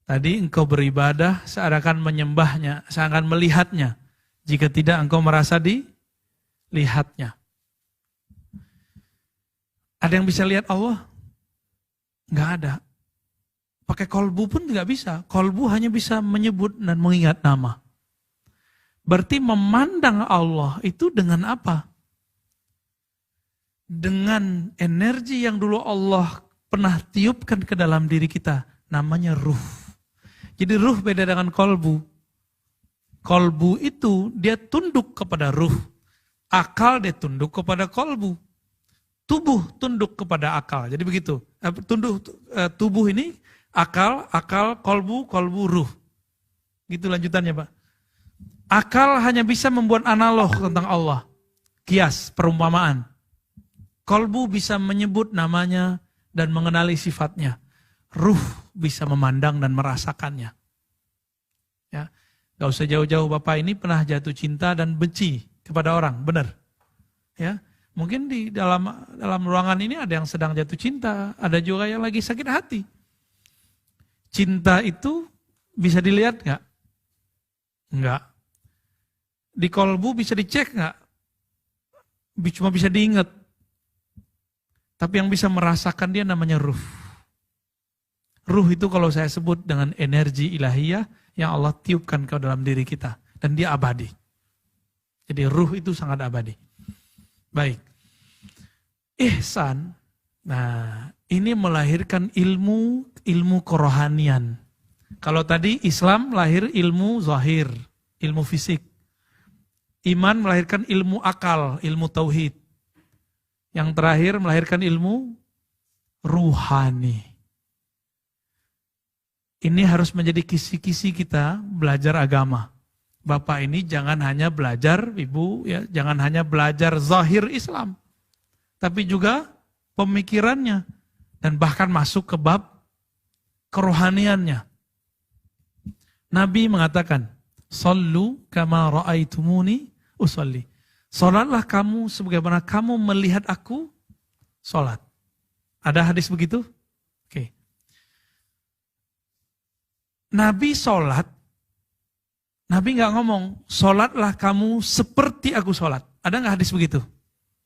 Speaker 1: Tadi engkau beribadah seakan menyembahnya, seakan melihatnya. Jika tidak engkau merasa dilihatnya. Ada yang bisa lihat Allah? Enggak ada. Pakai kolbu pun enggak bisa. Kolbu hanya bisa menyebut dan mengingat nama. Berarti memandang Allah itu dengan apa? Dengan energi yang dulu Allah pernah tiupkan ke dalam diri kita. Namanya ruh. Jadi ruh beda dengan kolbu. Kolbu itu dia tunduk kepada ruh. Akal dia tunduk kepada kolbu. Tubuh tunduk kepada akal. Jadi begitu. Tubuh ini akal, kolbu, ruh. Gitu lanjutannya, Pak. Akal hanya bisa membuat analog tentang Allah. Kias, perumpamaan. Kolbu bisa menyebut namanya dan mengenali sifatnya. Ruh bisa memandang dan merasakannya. Ya, gak usah jauh-jauh, Bapak ini pernah jatuh cinta dan benci kepada orang, benar? Ya, mungkin di dalam ruangan ini ada yang sedang jatuh cinta, ada juga yang lagi sakit hati. Cinta itu bisa dilihat nggak? Enggak. Di kolbu bisa dicek nggak? Cuma bisa diingat. Tapi yang bisa merasakan dia namanya ruh. Ruh itu kalau saya sebut dengan energi ilahiyah yang Allah tiupkan ke dalam diri kita. Dan dia abadi. Jadi ruh itu sangat abadi. Baik. Ihsan. Nah, ini melahirkan ilmu kerohanian. Kalau tadi Islam lahir ilmu zahir, ilmu fisik. Iman melahirkan ilmu akal, ilmu tauhid. Yang terakhir melahirkan ilmu ruhani. Ini harus menjadi kisi-kisi kita belajar agama. Bapak ini jangan hanya belajar, Ibu, ya, jangan hanya belajar zahir Islam. Tapi juga pemikirannya. Dan bahkan masuk ke bab kerohaniannya. Nabi mengatakan, Sallu kama ra'aitumuni usolli. Salatlah kamu sebagaimana kamu melihat aku salat. Ada hadis begitu? Oke. Nabi salat, Nabi nggak ngomong, salatlah kamu seperti aku salat. Ada nggak hadis begitu?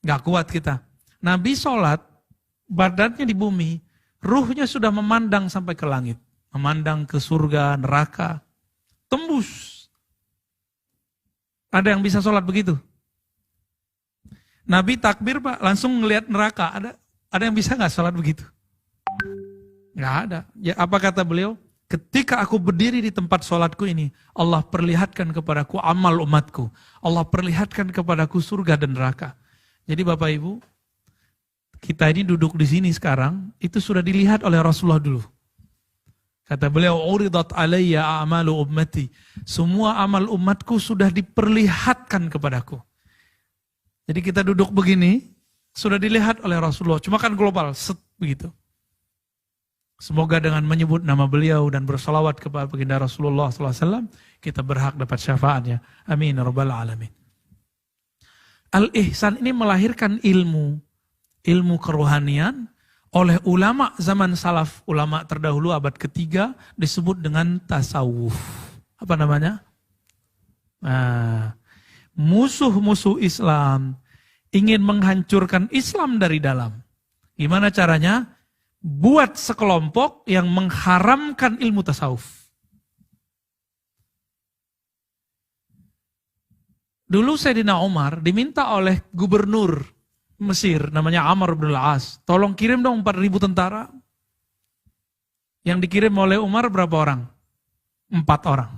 Speaker 1: Nggak kuat kita. Nabi salat, badannya di bumi, ruhnya sudah memandang sampai ke langit. Memandang ke surga, neraka, tembus. Ada yang bisa sholat begitu? Nabi takbir Pak, langsung ngelihat neraka. Ada yang bisa nggak sholat begitu? Nggak ada. Ya, apa kata beliau? Ketika aku berdiri di tempat sholatku ini, Allah perlihatkan kepadaku amal umatku. Allah perlihatkan kepadaku surga dan neraka. Jadi Bapak Ibu, kita ini duduk di sini sekarang, itu sudah dilihat oleh Rasulullah dulu. Kata beliau, uridat alayya a'malu ummati. Semua amal umatku sudah diperlihatkan kepadaku. Jadi kita duduk begini, sudah dilihat oleh Rasulullah. Cuma kan global, begitu. Semoga dengan menyebut nama beliau dan bersalawat kepada baginda Rasulullah SAW, kita berhak dapat syafaatnya. Amin. Rabbal alamin. Al-ihsan ini melahirkan ilmu kerohanian oleh ulama zaman salaf, ulama terdahulu abad ketiga disebut dengan tasawuf. Apa namanya? Nah, musuh-musuh Islam ingin menghancurkan Islam dari dalam. Gimana caranya? Buat sekelompok yang mengharamkan ilmu tasawuf. Dulu Sayyidina Umar diminta oleh gubernur Mesir, namanya Amr bin al-As. Tolong kirim dong 4.000 tentara. Yang dikirim oleh Umar berapa orang? 4 orang.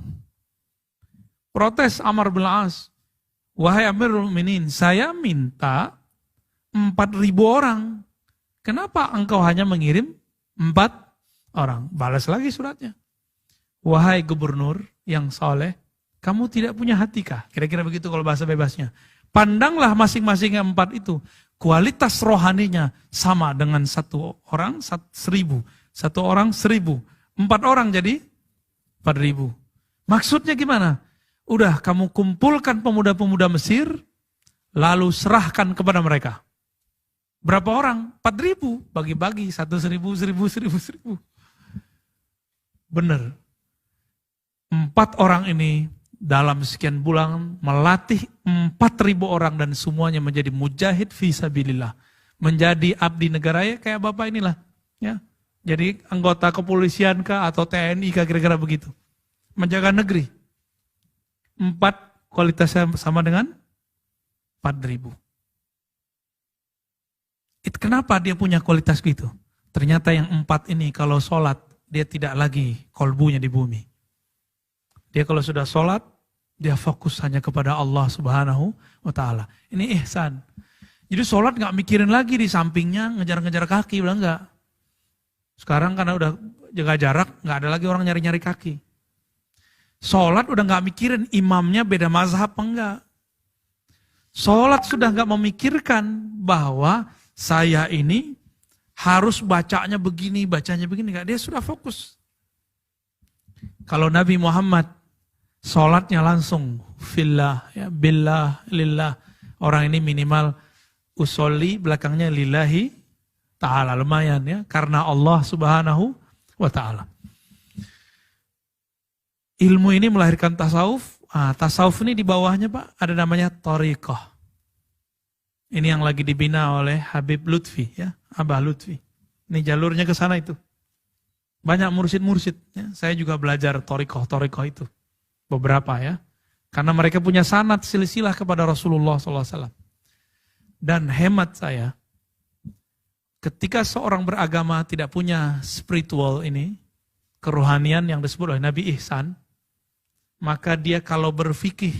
Speaker 1: Protes Amr bin al-As. Wahai Amirul Mukminin, saya minta 4.000 orang. Kenapa engkau hanya mengirim 4 orang? Balas lagi suratnya. Wahai gubernur yang soleh, kamu tidak punya hati kah? Kira-kira begitu kalau bahasa bebasnya. Pandanglah masing-masing yang 4 itu. Kualitas rohaninya sama dengan 1 orang 1.000. 1 orang 1.000. 4 orang jadi 4.000. Maksudnya gimana? Udah kamu kumpulkan pemuda-pemuda Mesir, lalu serahkan kepada mereka. Berapa orang? 4.000. Bagi-bagi 1.000, 1.000. Benar. 4 orang ini dalam sekian bulan melatih 4.000 orang dan semuanya menjadi mujahid fisabilillah. Menjadi abdi negara ya kayak Bapak inilah. Ya. Jadi anggota kepolisian kah atau TNI kah kira-kira begitu. Menjaga negeri. 4 kualitasnya sama dengan 4.000. Kenapa dia punya kualitas gitu? Ternyata yang 4 ini kalau sholat, dia tidak lagi kolbunya di bumi. Dia kalau sudah sholat, dia fokus hanya kepada Allah Subhanahu wa Ta'ala. Ini ihsan. Jadi sholat gak mikirin lagi di sampingnya, ngejar-ngejar kaki, udah enggak. Sekarang karena udah jaga jarak, gak ada lagi orang nyari-nyari kaki. Sholat udah gak mikirin imamnya beda mazhab apa enggak. Sholat sudah gak memikirkan bahwa saya ini harus bacanya begini, enggak. Dia sudah fokus. Kalau Nabi Muhammad sholatnya langsung fillah, ya, billah, lillah. Orang ini minimal usolli, belakangnya lillahi ta'ala. Lumayan ya, karena Allah Subhanahu wa Ta'ala. Ilmu ini melahirkan tasawuf. Tasawuf ini di bawahnya Pak, ada namanya thariqah. Ini yang lagi dibina oleh Habib Lutfi, ya, Abah Lutfi. Ini jalurnya ke sana itu. Banyak mursyid-mursyid. Ya. Saya juga belajar thariqah itu. Beberapa ya. Karena mereka punya sanad silsilah kepada Rasulullah SAW. Dan hemat saya, Ketika seorang beragama tidak punya spiritual ini, kerohanian yang disebut oleh Nabi Ihsan, maka dia kalau berfikih,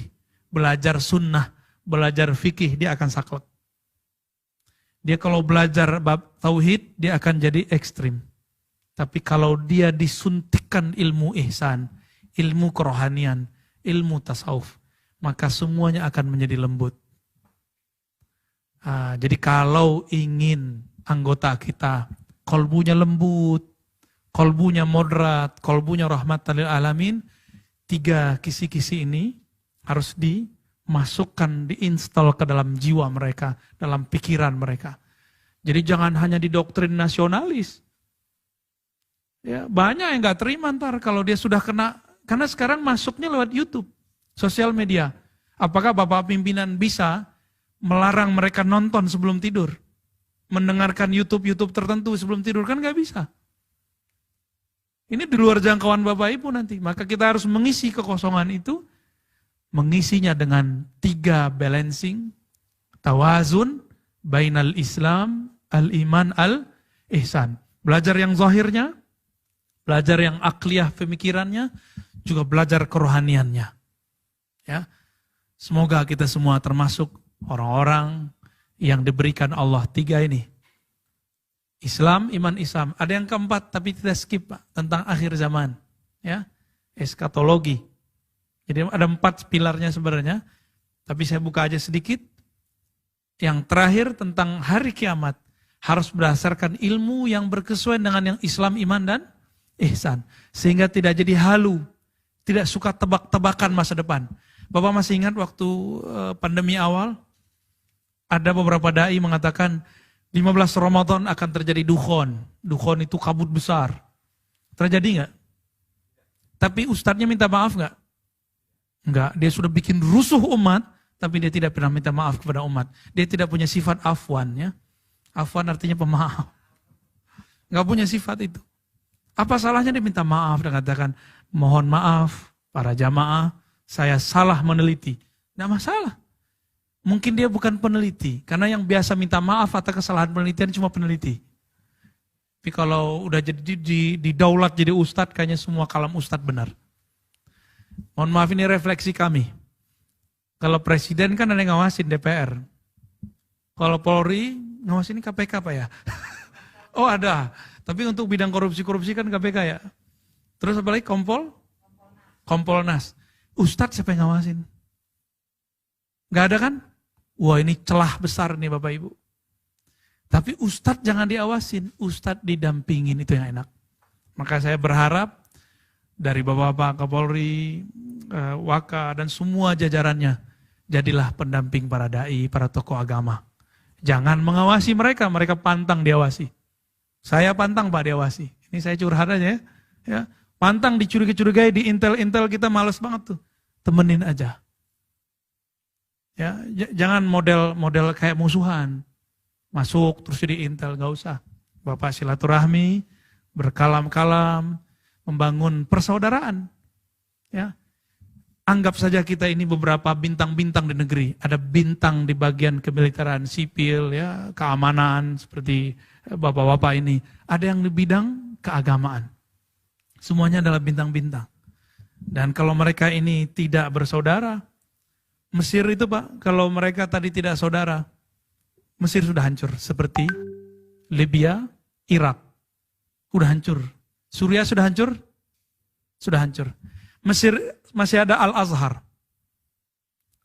Speaker 1: belajar sunnah, belajar fikih, dia akan saklek. Dia kalau belajar bab tauhid, dia akan jadi ekstrim. Tapi kalau dia disuntikkan ilmu ihsan, ilmu kerohanian, ilmu tasawuf, maka semuanya akan menjadi lembut. Jadi kalau ingin anggota kita kolbunya lembut, kolbunya moderat, kolbunya rahmatan lil alamin, 3 kisi-kisi ini harus dimasukkan, diinstal ke dalam jiwa mereka, dalam pikiran mereka. Jadi jangan hanya didoktrin nasionalis. Ya, banyak yang gak terima ntar kalau dia sudah kena, karena sekarang masuknya lewat YouTube, sosial media. Apakah Bapak pimpinan bisa melarang mereka nonton sebelum tidur? Mendengarkan YouTube tertentu sebelum tidur, kan gak bisa. Ini di luar jangkauan Bapak Ibu nanti. Maka kita harus mengisi kekosongan itu, mengisinya dengan 3 balancing, tawazun, bainal Islam, al-iman, al-ihsan. Belajar yang zahirnya, belajar yang akliyah pemikirannya, juga belajar kerohaniannya. Ya. Semoga kita semua termasuk orang-orang yang diberikan Allah 3 ini. Islam, iman, Islam. Ada yang keempat tapi tidak skip, Pak, tentang akhir zaman. Ya, eskatologi. Jadi ada 4 pilarnya sebenarnya, tapi saya buka aja sedikit. Yang terakhir tentang hari kiamat harus berdasarkan ilmu yang berkesesuaian dengan yang Islam, iman, dan ihsan. Sehingga tidak jadi halu, tidak suka tebak-tebakan masa depan. Bapak masih ingat waktu pandemi awal, ada beberapa dai mengatakan 15 Ramadan akan terjadi dukhon. Dukhon itu kabut besar. Terjadi nggak? Tapi ustadznya minta maaf nggak? Nggak. Dia sudah bikin rusuh umat, tapi dia tidak pernah minta maaf kepada umat. Dia tidak punya sifat afwan. Ya. Afwan artinya pemaaf. Nggak punya sifat itu. Apa salahnya dia minta maaf dan katakan, mohon maaf para jamaah, saya salah meneliti. Nggak masalah. Mungkin dia bukan peneliti, karena yang biasa minta maaf atas kesalahan penelitian cuma peneliti. Tapi kalau udah jadi didaulat jadi ustadz, kayaknya semua kalam ustadz benar. Mohon maaf, ini refleksi kami. Kalau presiden kan ada yang ngawasin DPR. Kalau Polri, ngawasin KPK Pak ya? Oh ada, tapi untuk bidang korupsi-korupsi kan KPK ya. Terus apa lagi? Kompolnas. Ustadz siapa yang ngawasin? Gak ada kan? Wah ini celah besar nih Bapak Ibu. Tapi Ustadz jangan diawasin, Ustadz didampingin, itu yang enak. Maka saya berharap dari Bapak-Bapak Kapolri, Waka, dan semua jajarannya, jadilah pendamping para dai, para tokoh agama. Jangan mengawasi mereka, mereka pantang diawasi. Saya pantang Pak diawasi. Ini saya curhat aja ya. Pantang dicurigai-curigai, di intel-intel kita males banget tuh. Temenin aja. Ya, jangan model kayak musuhan. Masuk terus di intel, gak usah. Bapak silaturahmi, berkalam-kalam, membangun persaudaraan. Ya. Anggap saja kita ini beberapa bintang-bintang di negeri. Ada bintang di bagian kemiliteran sipil, ya, keamanan seperti bapak-bapak ini. Ada yang di bidang keagamaan. Semuanya adalah bintang-bintang. Dan kalau mereka ini tidak bersaudara, Mesir itu Pak, kalau mereka tadi tidak saudara, Mesir sudah hancur. Seperti Libya, Irak, sudah hancur. Suriah sudah hancur? Sudah hancur. Mesir masih ada Al-Azhar.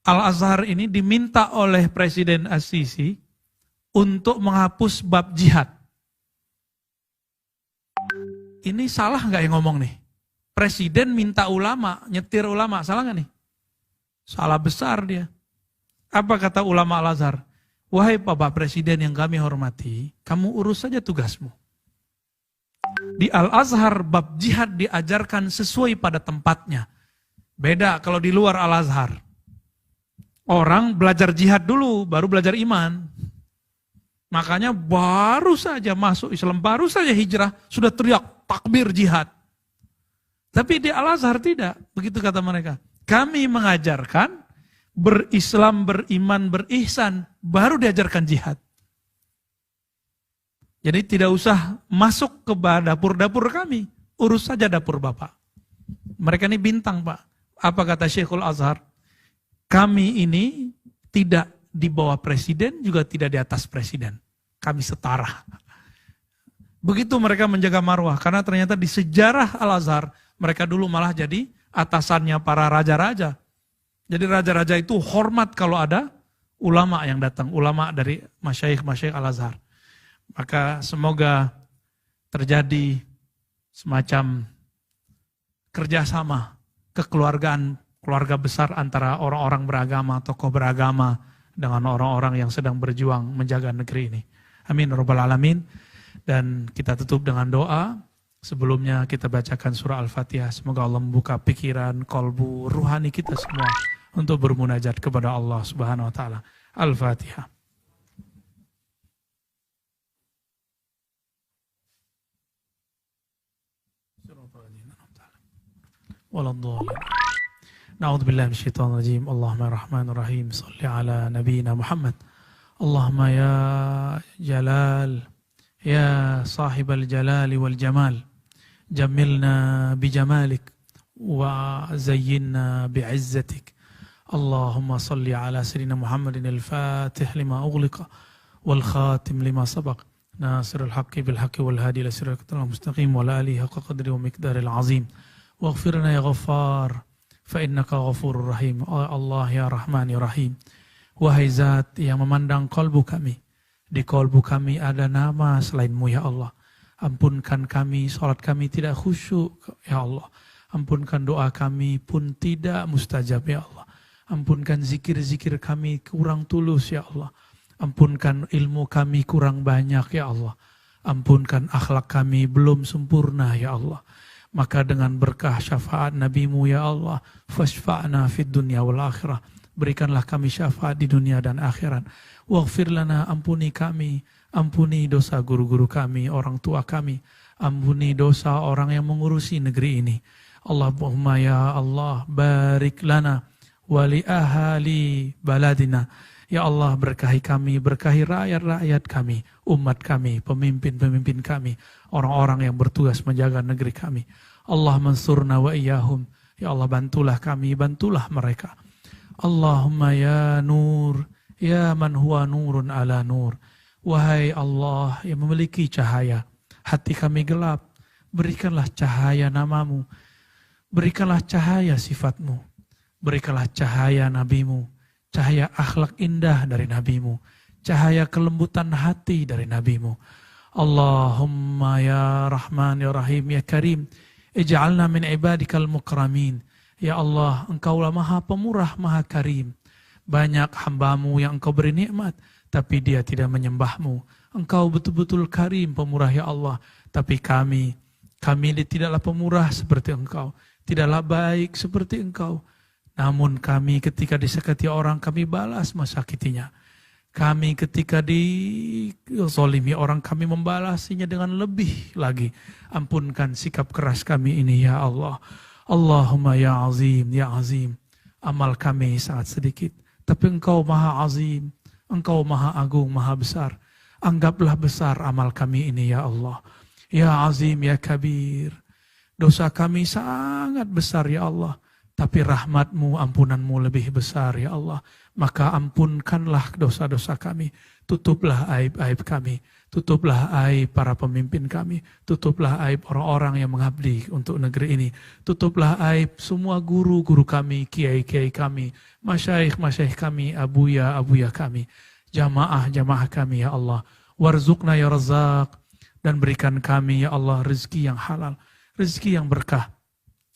Speaker 1: Al-Azhar ini diminta oleh Presiden As-Sisi untuk menghapus bab jihad. Ini salah nggak yang ngomong nih? Presiden minta ulama, nyetir ulama, salah nggak nih? Salah besar dia. Apa kata ulama Al-Azhar? Wahai Bapak Presiden yang kami hormati, kamu urus saja tugasmu. Di Al-Azhar bab jihad diajarkan sesuai pada tempatnya. Beda kalau di luar Al-Azhar. Orang belajar jihad dulu, baru belajar iman. Makanya baru saja masuk Islam, baru saja hijrah, sudah teriak takbir jihad. Tapi di Al-Azhar tidak, begitu kata mereka. Kami mengajarkan berislam, beriman, berihsan, baru diajarkan jihad. Jadi tidak usah masuk ke dapur-dapur kami. Urus saja dapur Bapak. Mereka ini bintang Pak. Apa kata Syekhul Azhar? Kami ini tidak di bawah presiden, juga tidak di atas presiden. Kami setara. Begitu mereka menjaga marwah. Karena ternyata di sejarah Al-Azhar, mereka dulu malah jadi atasannya para raja-raja. Jadi raja-raja itu hormat kalau ada ulama yang datang. Ulama dari masyayikh Al-Azhar. Maka semoga terjadi semacam kerjasama, kekeluargaan, keluarga besar antara orang-orang beragama, tokoh beragama, dengan orang-orang yang sedang berjuang menjaga negeri ini. Amin rabbal alamin. Dan kita tutup dengan doa. Sebelumnya kita bacakan surah Al-Fatihah. Semoga Allah membuka pikiran, kolbu, ruhani kita semua untuk bermunajat kepada Allah Subhanahu wa taala. Al-Fatihah. Waladhdallin. Na'udzu billahi minasyaitonir rajim. Allahumma rahmanir rahim. Shalli ala nabiyyina Muhammad. Allahumma ya Jalal, ya sahibal jalali wal jamal. Jammilna bijamalik wa zayyinna bi'izzatik. Allahumma salli ala sayyidina Muhammadin al-Fatih lima ughliqa wal khatim lima sabaq. Nasirul haqqi bil haqqi wal hadi ila siratal mustaqim wa la alihi haqqa qadri wa miqdaril azim. Waghfirna ya Ghaffar fa innaka ghafurur rahim. Allah ya Rahman ya Rahim. Wahai Zat yang memandang kolbu kami, di kolbu kami ada nama selainmu ya Allah. Ampunkan kami, salat kami tidak khusyuk ya Allah. Ampunkan doa kami pun tidak mustajab ya Allah. Ampunkan zikir-zikir kami kurang tulus ya Allah. Ampunkan ilmu kami kurang banyak ya Allah. Ampunkan akhlak kami belum sempurna ya Allah. Maka dengan berkah syafaat Nabi-Mu ya Allah, fashfa'na fid dunya wal akhirah. Berikanlah kami syafaat di dunia dan akhirat. Waghfir lana, ampuni kami, ampuni dosa guru-guru kami, orang tua kami. Ampuni dosa orang yang mengurusi negeri ini. Allahumma ya Allah, barik lana wali ahali baladina. Ya Allah, berkahi kami, berkahi rakyat-rakyat kami, umat kami, pemimpin-pemimpin kami, orang-orang yang bertugas menjaga negeri kami. Allah mansurna wa iyahum. Ya Allah, bantulah kami, bantulah mereka. Allahumma ya nur, ya man huwa nurun ala nur. Wahai Allah yang memiliki cahaya, hati kami gelap, berikanlah cahaya namamu, berikanlah cahaya sifatmu, berikanlah cahaya nabimu, cahaya akhlak indah dari nabimu, cahaya kelembutan hati dari nabimu. Allahumma ya Rahman ya Rahim ya Karim, ij'alna min ibadikal mukramin. Ya Allah, Engkaulah Maha Pemurah, Maha Karim. Banyak hambamu yang Engkau beri nikmat, tapi dia tidak menyembahmu. Engkau betul-betul Karim, Pemurah ya Allah. Tapi kami tidaklah pemurah seperti Engkau, tidaklah baik seperti Engkau. Namun kami ketika disakiti orang, kami balas mesakitinya. Kami ketika dizalimi orang, kami membalasinya dengan lebih lagi. Ampunkan sikap keras kami ini ya Allah. Allahumma ya azim, ya azim. Amal kami sangat sedikit, tapi Engkau maha azim, Engkau maha agung, maha besar. Anggaplah besar amal kami ini ya Allah. Ya azim, ya kabir. Dosa kami sangat besar ya Allah, tapi rahmat-Mu, ampunan-Mu lebih besar ya Allah. Maka ampunkanlah dosa-dosa kami. Tutuplah aib-aib kami. Tutuplah aib para pemimpin kami. Tutuplah aib orang-orang yang mengabdi untuk negeri ini. Tutuplah aib semua guru-guru kami, kiai-kiai kami, masyayikh-masyayikh kami, abuya-abuya kami, jamaah-jamaah kami ya Allah. Warzuqna ya Razzaq. Dan berikan kami ya Allah rezeki yang halal, rezeki yang berkah.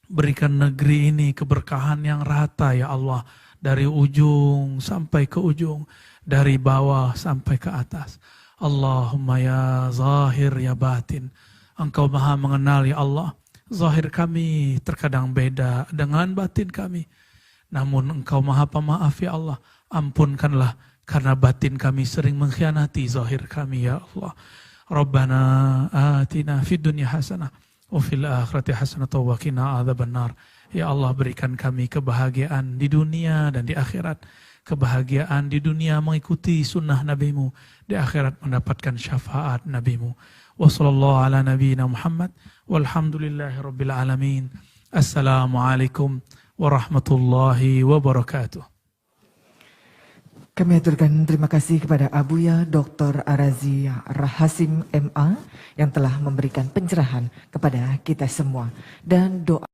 Speaker 1: Berikan negeri ini keberkahan yang rata ya Allah. Dari ujung sampai ke ujung, dari bawah sampai ke atas. Allahumma ya zahir ya batin. Engkau maha mengenal ya Allah. Zahir kami terkadang beda dengan batin kami. Namun Engkau maha pemaaf ya Allah. Ampunkanlah karena batin kami sering mengkhianati zahir kami ya Allah. Rabbana atina fid dunya hasanah wa fil akhirati hasanah wa qina adzabannar. Ya Allah, berikan kami kebahagiaan di dunia dan di akhirat. kebahagiaan di dunia mengikuti sunnah nabimu, di akhirat mendapatkan syafaat nabimu. Wa sallallahu ala nabiyyina Muhammad walhamdulillahi rabbil alamin. Assalamualaikum warahmatullahi wabarakatuh.
Speaker 2: Kami aturkan terima kasih kepada Abuya Dr. Arazi Hasim MA yang telah memberikan pencerahan kepada kita semua. Dan doa